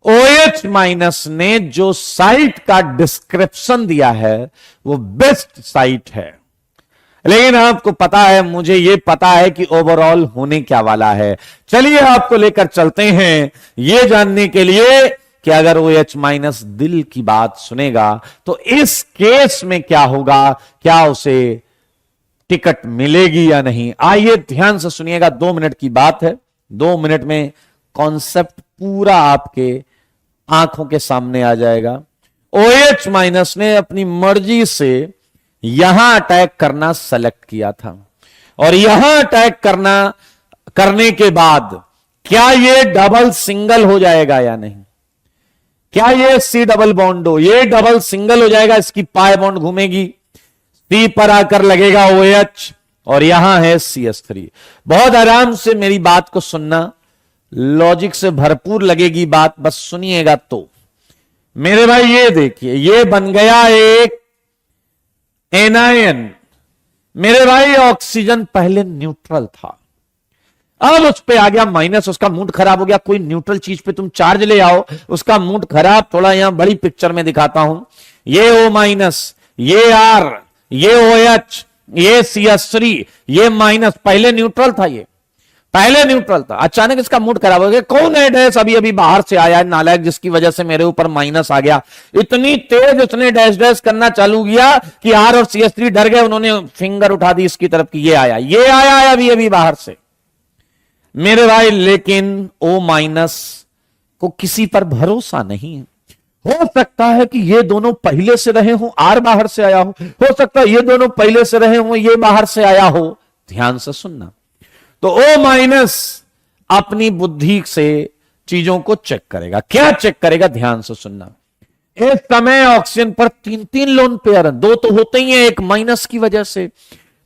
OH माइनस ने जो साइट का डिस्क्रिप्शन दिया है वो बेस्ट साइट है। लेकिन आपको पता है, मुझे ये पता है कि ओवरऑल होने क्या वाला है। चलिए आपको लेकर चलते हैं ये जानने के लिए कि अगर OH माइनस दिल की बात सुनेगा तो इस केस में क्या होगा, क्या उसे टिकट मिलेगी या नहीं। आइए ध्यान से सुनिएगा, 2 मिनट की बात है। 2 मिनट में कॉन्सेप्ट पूरा आपके आंखों के सामने आ जाएगा। OH माइनस ने अपनी मर्जी से यहां अटैक करना सेलेक्ट किया था, और यहां अटैक करने के बाद क्या ये डबल सिंगल हो जाएगा या नहीं, क्या ये C डबल बॉन्ड हो, ये डबल सिंगल हो जाएगा, इसकी पाई बॉन्ड घूमेगी, C पर आकर लगेगा OH और यहां है CH3। बहुत आराम से मेरी बात को सुनना, लॉजिक से भरपूर लगेगी बात, बस सुनिएगा तो। मेरे भाई ये देखिए, ये बन गया एक एनायन। मेरे भाई ऑक्सीजन पहले न्यूट्रल था, अब उस पे आ गया माइनस, उसका मूड खराब हो गया। कोई न्यूट्रल चीज पे तुम चार्ज ले आओ, उसका मूड खराब। थोड़ा यहां बड़ी पिक्चर में दिखाता हूं, ये O माइनस, ये R, ये OH, ये CH3, ये माइनस। पहले न्यूट्रल था, ये पहले न्यूट्रल था, अचानक इसका मूड खराब हो गया। कौन है डैश अभी अभी बाहर से आया है नालायक, जिसकी वजह से मेरे ऊपर माइनस आ गया। इतनी तेज उसने डैश डैश करना चालू किया कि R और CH3 डर गए, उन्होंने फिंगर उठा दी इसकी तरफ की ये आया है अभी अभी बाहर से। मेरे भाई, लेकिन O माइनस को किसी पर भरोसा नहीं है। हो सकता है कि ये दोनों पहले से रहे हों, R बाहर से आया हो सकता है ये दोनों पहले से रहे हों, ये बाहर से आया हो। ध्यान से सुनना। तो O माइनस अपनी बुद्धि से चीजों को चेक करेगा। क्या चेक करेगा, ध्यान से सुनना। इस समय ऑक्सीजन पर 3-3 लोन पेयर है, 2 तो होते ही हैं, एक माइनस की वजह से।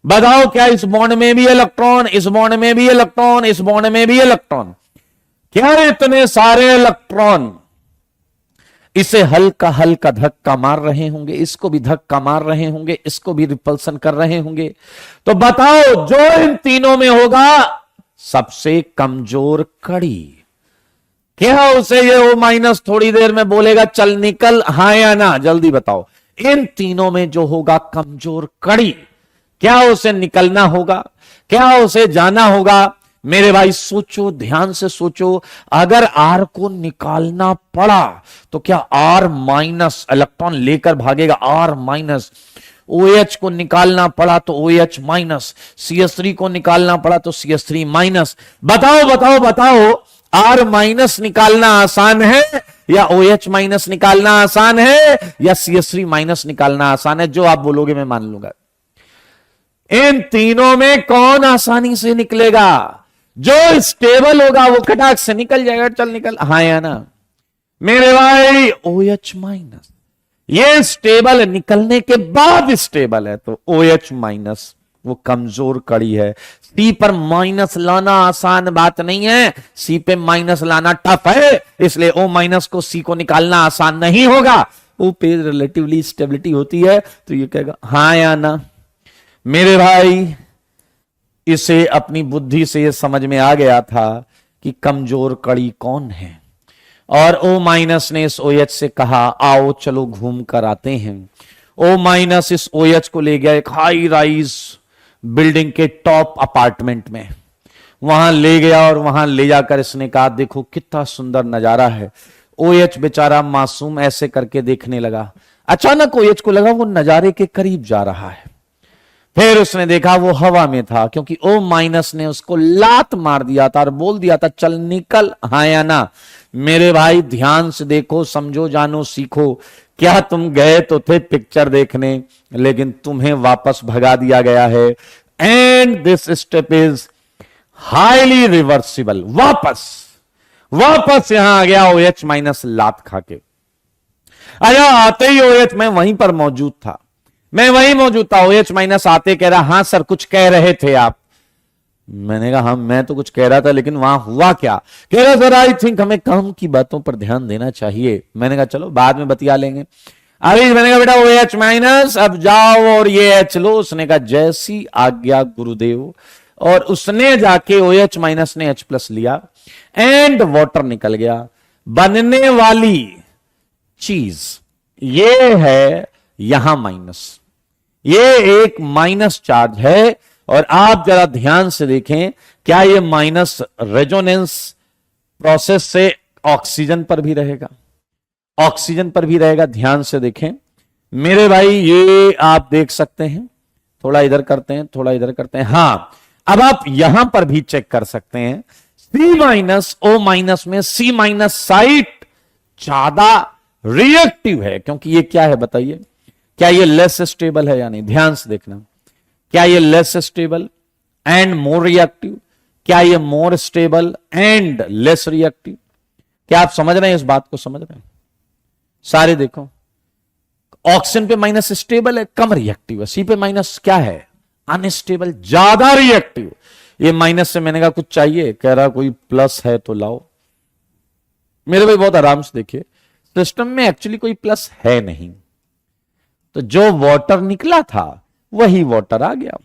बताओ क्या इस बॉन्ड में भी इलेक्ट्रॉन, इस बॉन्ड में भी इलेक्ट्रॉन, इस बॉन्ड में भी इलेक्ट्रॉन? क्या इतने सारे इलेक्ट्रॉन इसे हल्का हल्का धक्का मार रहे होंगे, इसको भी धक्का मार रहे होंगे, इसको भी रिपल्सन कर रहे होंगे। तो बताओ जो इन तीनों में होगा सबसे कमजोर कड़ी, क्या उसे ये O माइनस थोड़ी देर में बोलेगा चल निकल, हां या ना? जल्दी बताओ। इन तीनों में जो होगा कमजोर कड़ी, क्या उसे निकलना होगा, क्या उसे जाना होगा? मेरे भाई सोचो, ध्यान से सोचो। अगर R को निकालना पड़ा तो क्या R माइनस इलेक्ट्रॉन लेकर भागेगा? R minus. OH को निकालना पड़ा तो OH माइनस, CH3 को निकालना पड़ा तो CH3 माइनस। बताओ बताओ बताओ, R माइनस निकालना आसान है या OH माइनस निकालना आसान है या CH3 माइनस निकालना आसान है? जो आप बोलोगे मैं मान लूंगा। इन तीनों में कौन आसानी से निकलेगा? जो स्टेबल होगा वो खटाक से निकल जाएगा। चल निकल, हाँ या ना मेरे भाई? OH माइनस, ये स्टेबल निकलने के बाद स्टेबल है, तो OH माइनस वो कमजोर कड़ी है। सी पर माइनस लाना आसान बात नहीं है, सी पे माइनस लाना टफ है, इसलिए O माइनस को सी को निकालना आसान नहीं होगा। O पे रिलेटिवली स्टेबिलिटी होती है, तो ये कहेगा हाँ या ना मेरे भाई? इसे अपनी बुद्धि से ये समझ में आ गया था कि कमजोर कड़ी कौन है, और O माइनस ने इस OH से कहा आओ चलो घूम कर आते हैं। O माइनस इस OH को ले गया एक हाई राइज बिल्डिंग के टॉप अपार्टमेंट में, वहां ले गया और वहां ले जाकर इसने कहा देखो कितना सुंदर नजारा है। OH बेचारा मासूम ऐसे करके देखने लगा। अचानक OH को लगा वो नजारे के करीब जा रहा है। फिर उसने देखा वो हवा में था, क्योंकि O माइनस ने उसको लात मार दिया था और बोल दिया था चल निकल, हाँ या ना मेरे भाई? ध्यान से देखो, समझो, जानो, सीखो। क्या तुम गए तो थे पिक्चर देखने, लेकिन तुम्हें वापस भगा दिया गया है। And this step is highly reversible. वापस यहां आ गया OH माइनस लात खा के। अरे आते ही OH मैं वहीं पर मौजूद था, OH माइनस आते कह रहा हाँ सर कुछ कह रहे थे आप। मैंने कहा हाँ मैं तो कुछ कह रहा था, लेकिन वहां हुआ क्या? कह रहा सर आई थिंक हमें काम की बातों पर ध्यान देना चाहिए। मैंने कहा चलो बाद में बतिया लेंगे। अभी मैंने कहा बेटा OH माइनस अब जाओ और ये H लो। उसने कहा जैसी आज्ञा गुरुदेव, और उसने जाके OH माइनस ने H प्लस लिया एंड वाटर निकल गया। बनने वाली चीज ये है यहां माइनस, ये एक माइनस चार्ज है। और आप जरा ध्यान से देखें, क्या ये माइनस रेजोनेंस प्रोसेस से ऑक्सीजन पर भी रहेगा? ऑक्सीजन पर भी रहेगा। ध्यान से देखें मेरे भाई, ये आप देख सकते हैं। थोड़ा इधर करते हैं, थोड़ा इधर करते हैं। हाँ, अब आप यहां पर भी चेक कर सकते हैं। C माइनस O माइनस में C माइनस साइट ज्यादा रिएक्टिव है, क्योंकि ये क्या है बताइए? क्या ये लेस स्टेबल है या नहीं? ध्यान से देखना, क्या ये less stable and more reactive? क्या ये more stable and less reactive? क्या आप समझ रहे हैं? इस बात को समझ रहे हैं सारे? देखो ऑक्सीजन पे माइनस स्टेबल है, कम रिएक्टिव है। सी पे माइनस क्या है? अनस्टेबल, ज्यादा रिएक्टिव। ये माइनस से मैंने कहा कुछ चाहिए, कह रहा कोई प्लस है तो लाओ। मेरे भाई बहुत आराम से देखिए, सिस्टम में एक्चुअली कोई प्लस है नहीं, तो जो वाटर निकला था वही वाटर आ गया।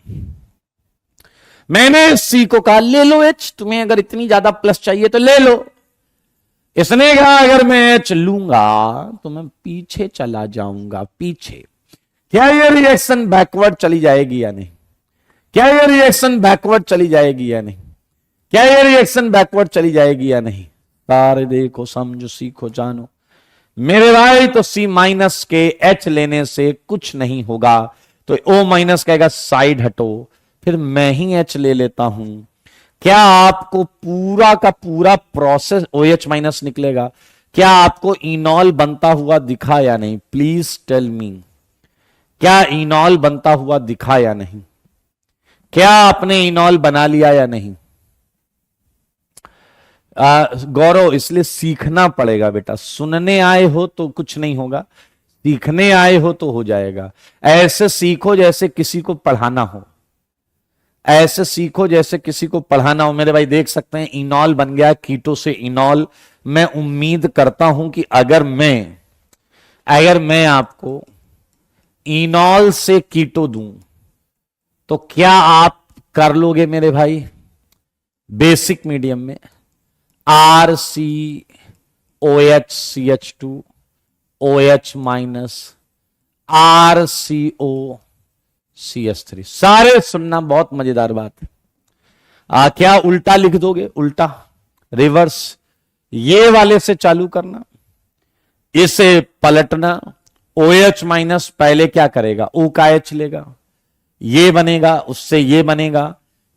मैंने सी को कहा ले लो H, तुम्हें अगर इतनी ज्यादा प्लस चाहिए तो ले लो। इसने कहा अगर मैं H लूंगा तो मैं पीछे चला जाऊंगा, पीछे। क्या ये रिएक्शन बैकवर्ड चली जाएगी या नहीं? क्या ये रिएक्शन बैकवर्ड चली जाएगी या नहीं? क्या ये रिएक्शन बैकवर्ड चली जाएगी या नहीं? सारे देखो, समझो, सीखो, जानो मेरे भाई। तो C माइनस के H लेने से कुछ नहीं होगा, तो O माइनस कहेगा साइड हटो, फिर मैं ही H ले लेता हूं। क्या आपको पूरा का पूरा प्रोसेस OH माइनस निकलेगा? क्या आपको इनॉल बनता हुआ दिखा या नहीं? प्लीज टेल मी, क्या इनॉल बनता हुआ दिखा या नहीं? क्या आपने इनॉल बना लिया या नहीं? गौरव, इसलिए सीखना पड़ेगा बेटा। सुनने आए हो तो कुछ नहीं होगा, सीखने आए हो तो हो जाएगा। ऐसे सीखो जैसे किसी को पढ़ाना हो, ऐसे सीखो जैसे किसी को पढ़ाना हो। मेरे भाई देख सकते हैं इनॉल बन गया, कीटो से इनॉल। मैं उम्मीद करता हूं कि अगर मैं आपको इनॉल से कीटो दूं तो क्या आप कर लोगे मेरे भाई? बेसिक मीडियम में RCOHCH2 OH माइनस RCOCH3। सारे सुनना, बहुत मजेदार बात है। क्या उल्टा लिख दोगे? उल्टा, रिवर्स, ये वाले से चालू करना, इसे पलटना। OH माइनस पहले क्या करेगा? O का H लेगा, ये बनेगा, उससे ये बनेगा,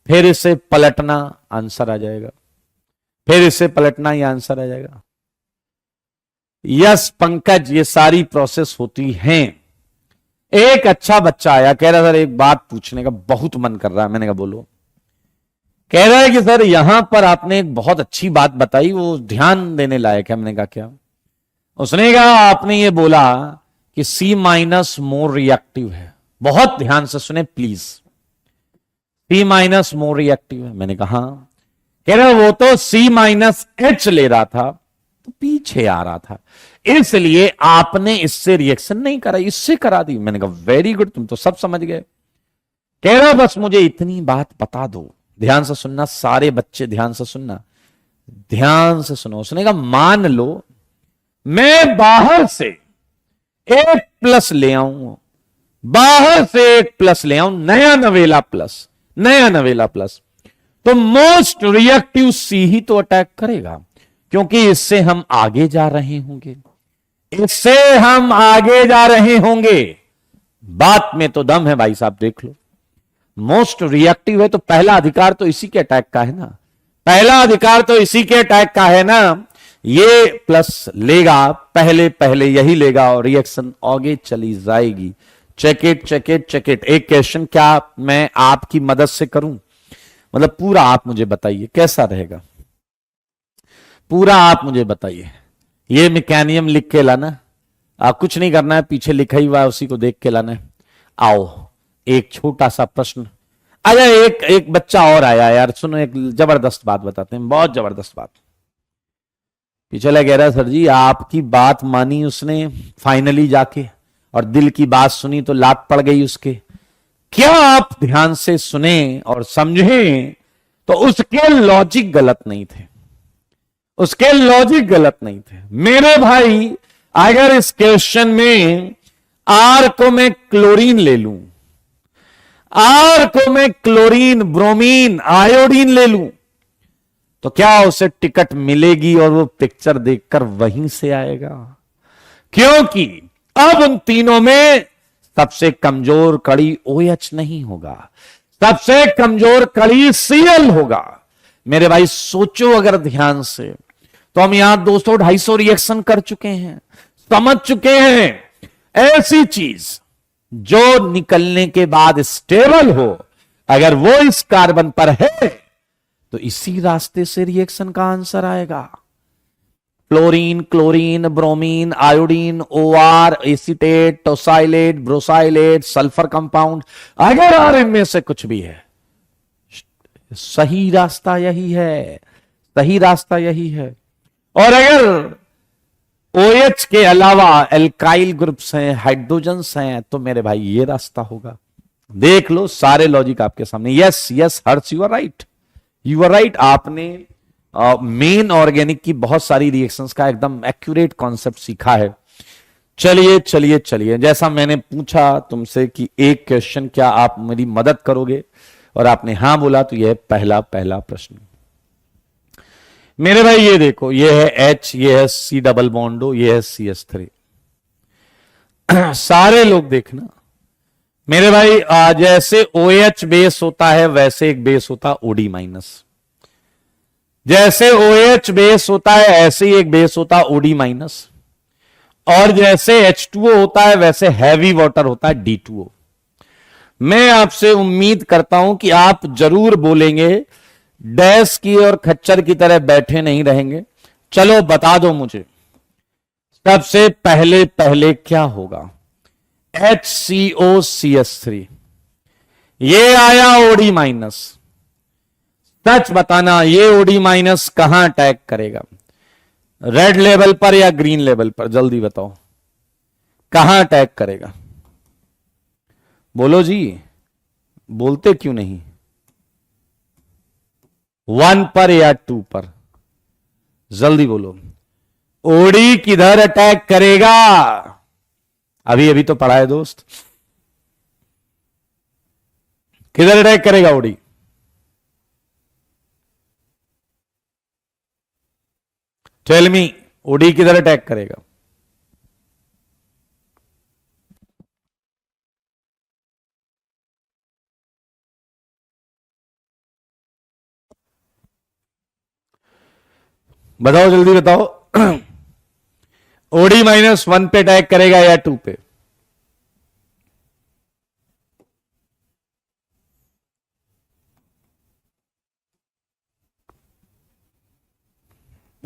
फिर इसे पलटना, आंसर आ जाएगा। फिर इसे पलटना, ये आंसर आ जाएगा। यस पंकज, ये सारी प्रोसेस होती हैं। एक अच्छा बच्चा आया, कह रहा सर एक बात पूछने का बहुत मन कर रहा है। मैंने कहा बोलो। कह रहा है कि सर यहां पर आपने एक बहुत अच्छी बात बताई, वो ध्यान देने लायक है। मैंने कहा क्या? उसने कहा आपने ये बोला कि सी माइनस मोर रिएक्टिव है। बहुत ध्यान से सुने please. C minus more reactive है। मैंने कहा हाँ। कह रहा वो तो सी माइनस एच ले रहा था तो पीछे आ रहा था, इसलिए आपने इससे रिएक्शन नहीं करा, इससे करा दी। मैंने कहा वेरी गुड, तुम तो सब समझ गए। कह रहा बस मुझे इतनी बात बता दो। ध्यान से सुनना सारे बच्चे, ध्यान से सुनना, ध्यान से सुनो। उसने कहा मान लो मैं बाहर से एक प्लस ले आऊं, बाहर से एक प्लस ले आऊं, नया नवेला प्लस, नया नवेला प्लस, तो मोस्ट रिएक्टिव सी ही तो अटैक करेगा, क्योंकि इससे हम आगे जा रहे होंगे, इससे हम आगे जा रहे होंगे। बात में तो दम है भाई साहब, देख लो। मोस्ट रिएक्टिव है तो पहला अधिकार तो इसी के अटैक का है ना, पहला अधिकार तो इसी के अटैक का है ना। ये प्लस लेगा, पहले पहले यही लेगा और रिएक्शन आगे चली जाएगी। Check it, check it, check it. एक क्वेश्चन क्या मैं आपकी मदद से करूं? मतलब पूरा आप मुझे बताइए कैसा रहेगा, पूरा आप मुझे बताइए। ये मैकेनियम लिख के लाना, कुछ नहीं करना है, पीछे लिखा ही हुआ है उसी को देख के लाना है। आओ एक छोटा सा प्रश्न। अच्छा एक बच्चा और आया यार, सुनो एक जबरदस्त बात बताते हैं, बहुत जबरदस्त बात। पिछला कह रहा सर जी आपकी बात मानी उसने फाइनली जाके, और दिल की बात सुनी तो लात पड़ गई उसके। क्या आप ध्यान से सुने और समझें तो उसके लॉजिक गलत नहीं थे, उसके लॉजिक गलत नहीं थे मेरे भाई। अगर इस क्वेश्चन में आर को मैं क्लोरीन ले लूं, आर को मैं क्लोरीन, ब्रोमीन, आयोडीन ले लूं, तो क्या उसे टिकट मिलेगी और वो पिक्चर देखकर वहीं से आएगा? क्योंकि अब उन तीनों में सबसे कमजोर कड़ी OH नहीं होगा, सबसे कमजोर कड़ी Cl होगा। मेरे भाई सोचो अगर ध्यान से, तो हम यहां 200-250 रिएक्शन कर चुके हैं, समझ चुके हैं। ऐसी चीज जो निकलने के बाद स्टेबल हो, अगर वो इस कार्बन पर है तो इसी रास्ते से रिएक्शन का आंसर आएगा। Fluorine, chlorine, bromine, iodine, OR, acetate, tosylate, brosylate, sulphur compound, अगर आर इनमें से कुछ भी है, सही रास्ता यही है, सही रास्ता यही है। और अगर OH के अलावा एल्काइल ग्रुप्स हैं, हाइड्रोजन्स हैं, तो मेरे भाई ये रास्ता होगा। देख लो सारे लॉजिक आपके सामने। Yes yes Harsh, you are right, you are right. आपने मेन ऑर्गेनिक की बहुत सारी रिएक्शंस का एकदम एक्यूरेट कॉन्सेप्ट सीखा है। चलिए चलिए चलिए, जैसा मैंने पूछा तुमसे कि एक क्वेश्चन क्या आप मेरी मदद करोगे, और आपने हां बोला, तो यह पहला प्रश्न। मेरे भाई ये देखो, ये है H, ये है C डबल बॉन्डो, ये है CH3। सारे लोग देखना मेरे भाई, जैसे OH बेस होता है वैसे एक बेस होता है OD माइनस, जैसे OH बेस होता है ऐसे ही एक बेस होता है OD माइनस, और जैसे H2O होता है वैसे हैवी वाटर होता है D2O। मैं आपसे उम्मीद करता हूं कि आप जरूर बोलेंगे, डैश की और खच्चर की तरह बैठे नहीं रहेंगे। चलो बता दो मुझे, सबसे पहले पहले क्या होगा? HCOCH3, ये आया OD माइनस। सच बताना, ये OD माइनस कहां अटैक करेगा? रेड लेवल पर या ग्रीन लेवल पर? जल्दी बताओ, कहां अटैक करेगा? बोलो जी, बोलते क्यों नहीं? 1 पर या 2 पर? जल्दी बोलो, OD किधर अटैक करेगा? अभी अभी तो पढ़ा है दोस्त, किधर अटैक करेगा OD? टेल मी, OD किधर अटैक करेगा? बताओ जल्दी बताओ। OD -1 पे अटैक करेगा या 2 पे?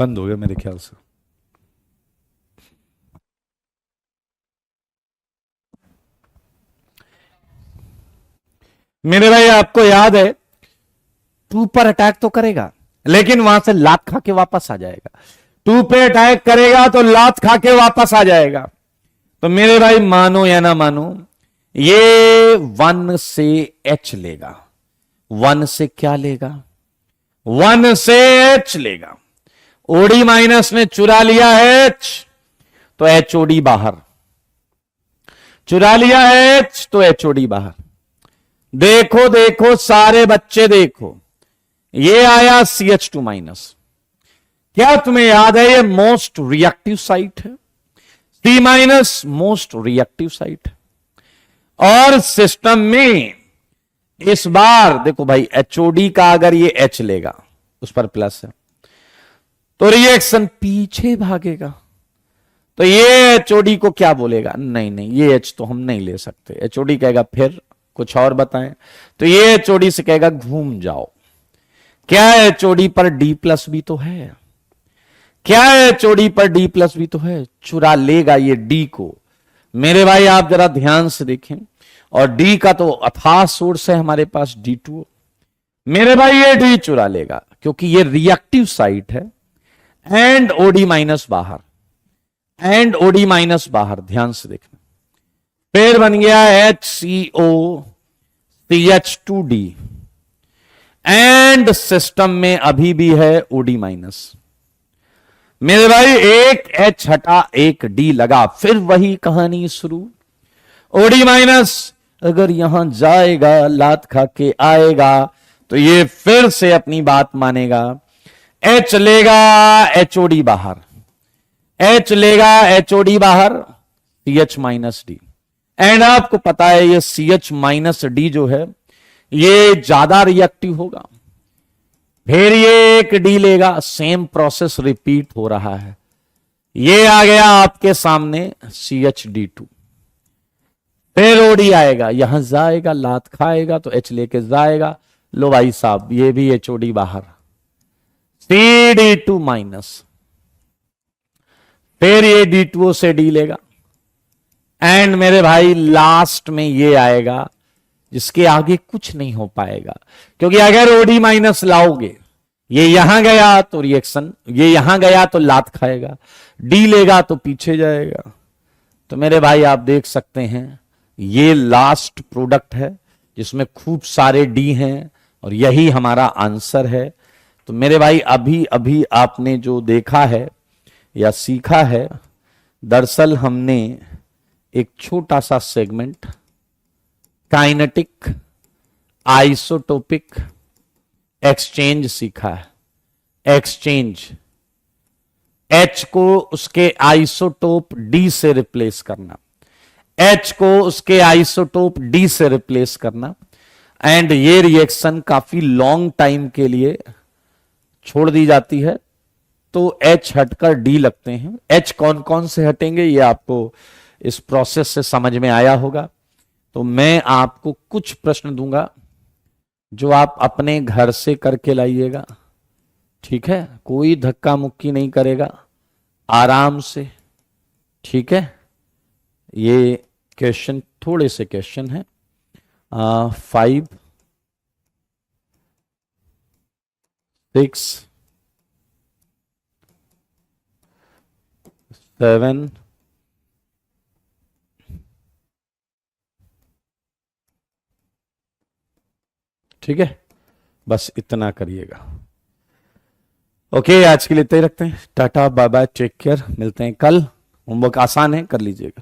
बंद हो गया मेरे ख्याल से। मेरे भाई आपको याद है 2 पर अटैक तो करेगा लेकिन वहां से लात खा के वापस आ जाएगा। 2 पे अटैक करेगा तो लात खा के वापस आ जाएगा। तो मेरे भाई मानो या ना मानो, ये 1 से H लेगा। 1 से क्या लेगा? 1 से H लेगा। ओडी माइनस ने चुरा लिया H, तो HOD बाहर। चुरा लिया H तो HOD बाहर। देखो देखो सारे बच्चे देखो, ये आया CH2 माइनस। क्या तुम्हें याद है ये मोस्ट रिएक्टिव साइट है? C minus most reactive site है। और सिस्टम में इस बार देखो भाई HOD का अगर ये H लेगा, उस पर प्लस है, तो रिएक्शन पीछे भागेगा। तो ये HOD को क्या बोलेगा? नहीं नहीं, ये H तो हम नहीं ले सकते। HOD कहेगा फिर कुछ और बताएं, तो ये HOD से कहेगा घूम जाओ। क्या HOD पर D प्लस भी तो है? क्या HOD पर D प्लस भी तो है? चुरा लेगा ये D को। मेरे भाई आप जरा ध्यान से देखें, और D का तो अथाह सोर्स है हमारे पास D2। मेरे भाई ये D चुरा लेगा क्योंकि ये रिएक्टिव साइट है। एंड OD माइनस बाहर, एंड OD माइनस बाहर, ध्यान से देखना। फिर बन गया HCO CH2D, एंड सिस्टम में अभी भी है OD माइनस। मेरे भाई एक H हटा एक D लगा, फिर वही कहानी शुरू। OD माइनस अगर यहां जाएगा लात खा के आएगा, तो ये फिर से अपनी बात मानेगा। H लेगा HOD बाहर, H लेगा HOD बाहर, CH माइनस D। एंड आपको पता है ये CH माइनस D जो है ये ज्यादा रिएक्टिव होगा। फिर ये एक D लेगा, सेम प्रोसेस रिपीट हो रहा है। ये आ गया आपके सामने CHD2। फिर OD आएगा, यहां जाएगा लात खाएगा तो H लेके जाएगा। लो भाई साहब ये भी HOD बाहर, CD2 माइनस। फिर ये D2O से D लेगा, एंड मेरे भाई लास्ट में ये आएगा जिसके आगे कुछ नहीं हो पाएगा। क्योंकि अगर OD माइनस लाओगे, ये यहां गया तो रिएक्शन, ये यहां गया तो लात खाएगा, D लेगा तो पीछे जाएगा। तो मेरे भाई आप देख सकते हैं ये लास्ट प्रोडक्ट है जिसमें खूब सारे D हैं, और यही हमारा आंसर है। तो मेरे भाई अभी अभी आपने जो देखा है या सीखा है, दरअसल हमने एक छोटा सा सेगमेंट काइनेटिक आइसोटोपिक एक्सचेंज सीखा है। एक्सचेंज, H को उसके आइसोटोप D से रिप्लेस करना, H को उसके आइसोटोप D से रिप्लेस करना। एंड ये रिएक्शन काफी लॉन्ग टाइम के लिए छोड़ दी जाती है, तो H हटकर D लगते हैं। H कौन कौन से हटेंगे ये आपको इस प्रोसेस से समझ में आया होगा। तो मैं आपको कुछ प्रश्न दूंगा जो आप अपने घर से करके लाइएगा, ठीक है? कोई धक्का मुक्की नहीं करेगा, आराम से, ठीक है? ये क्वेश्चन थोड़े से क्वेश्चन है, 5, 6, 7, ठीक है? बस इतना करिएगा। ओके, आज के लिए इतना ही रखते हैं। Tata bye bye, take care. मिलते हैं कल। होमवर्क आसान है, कर लीजिएगा।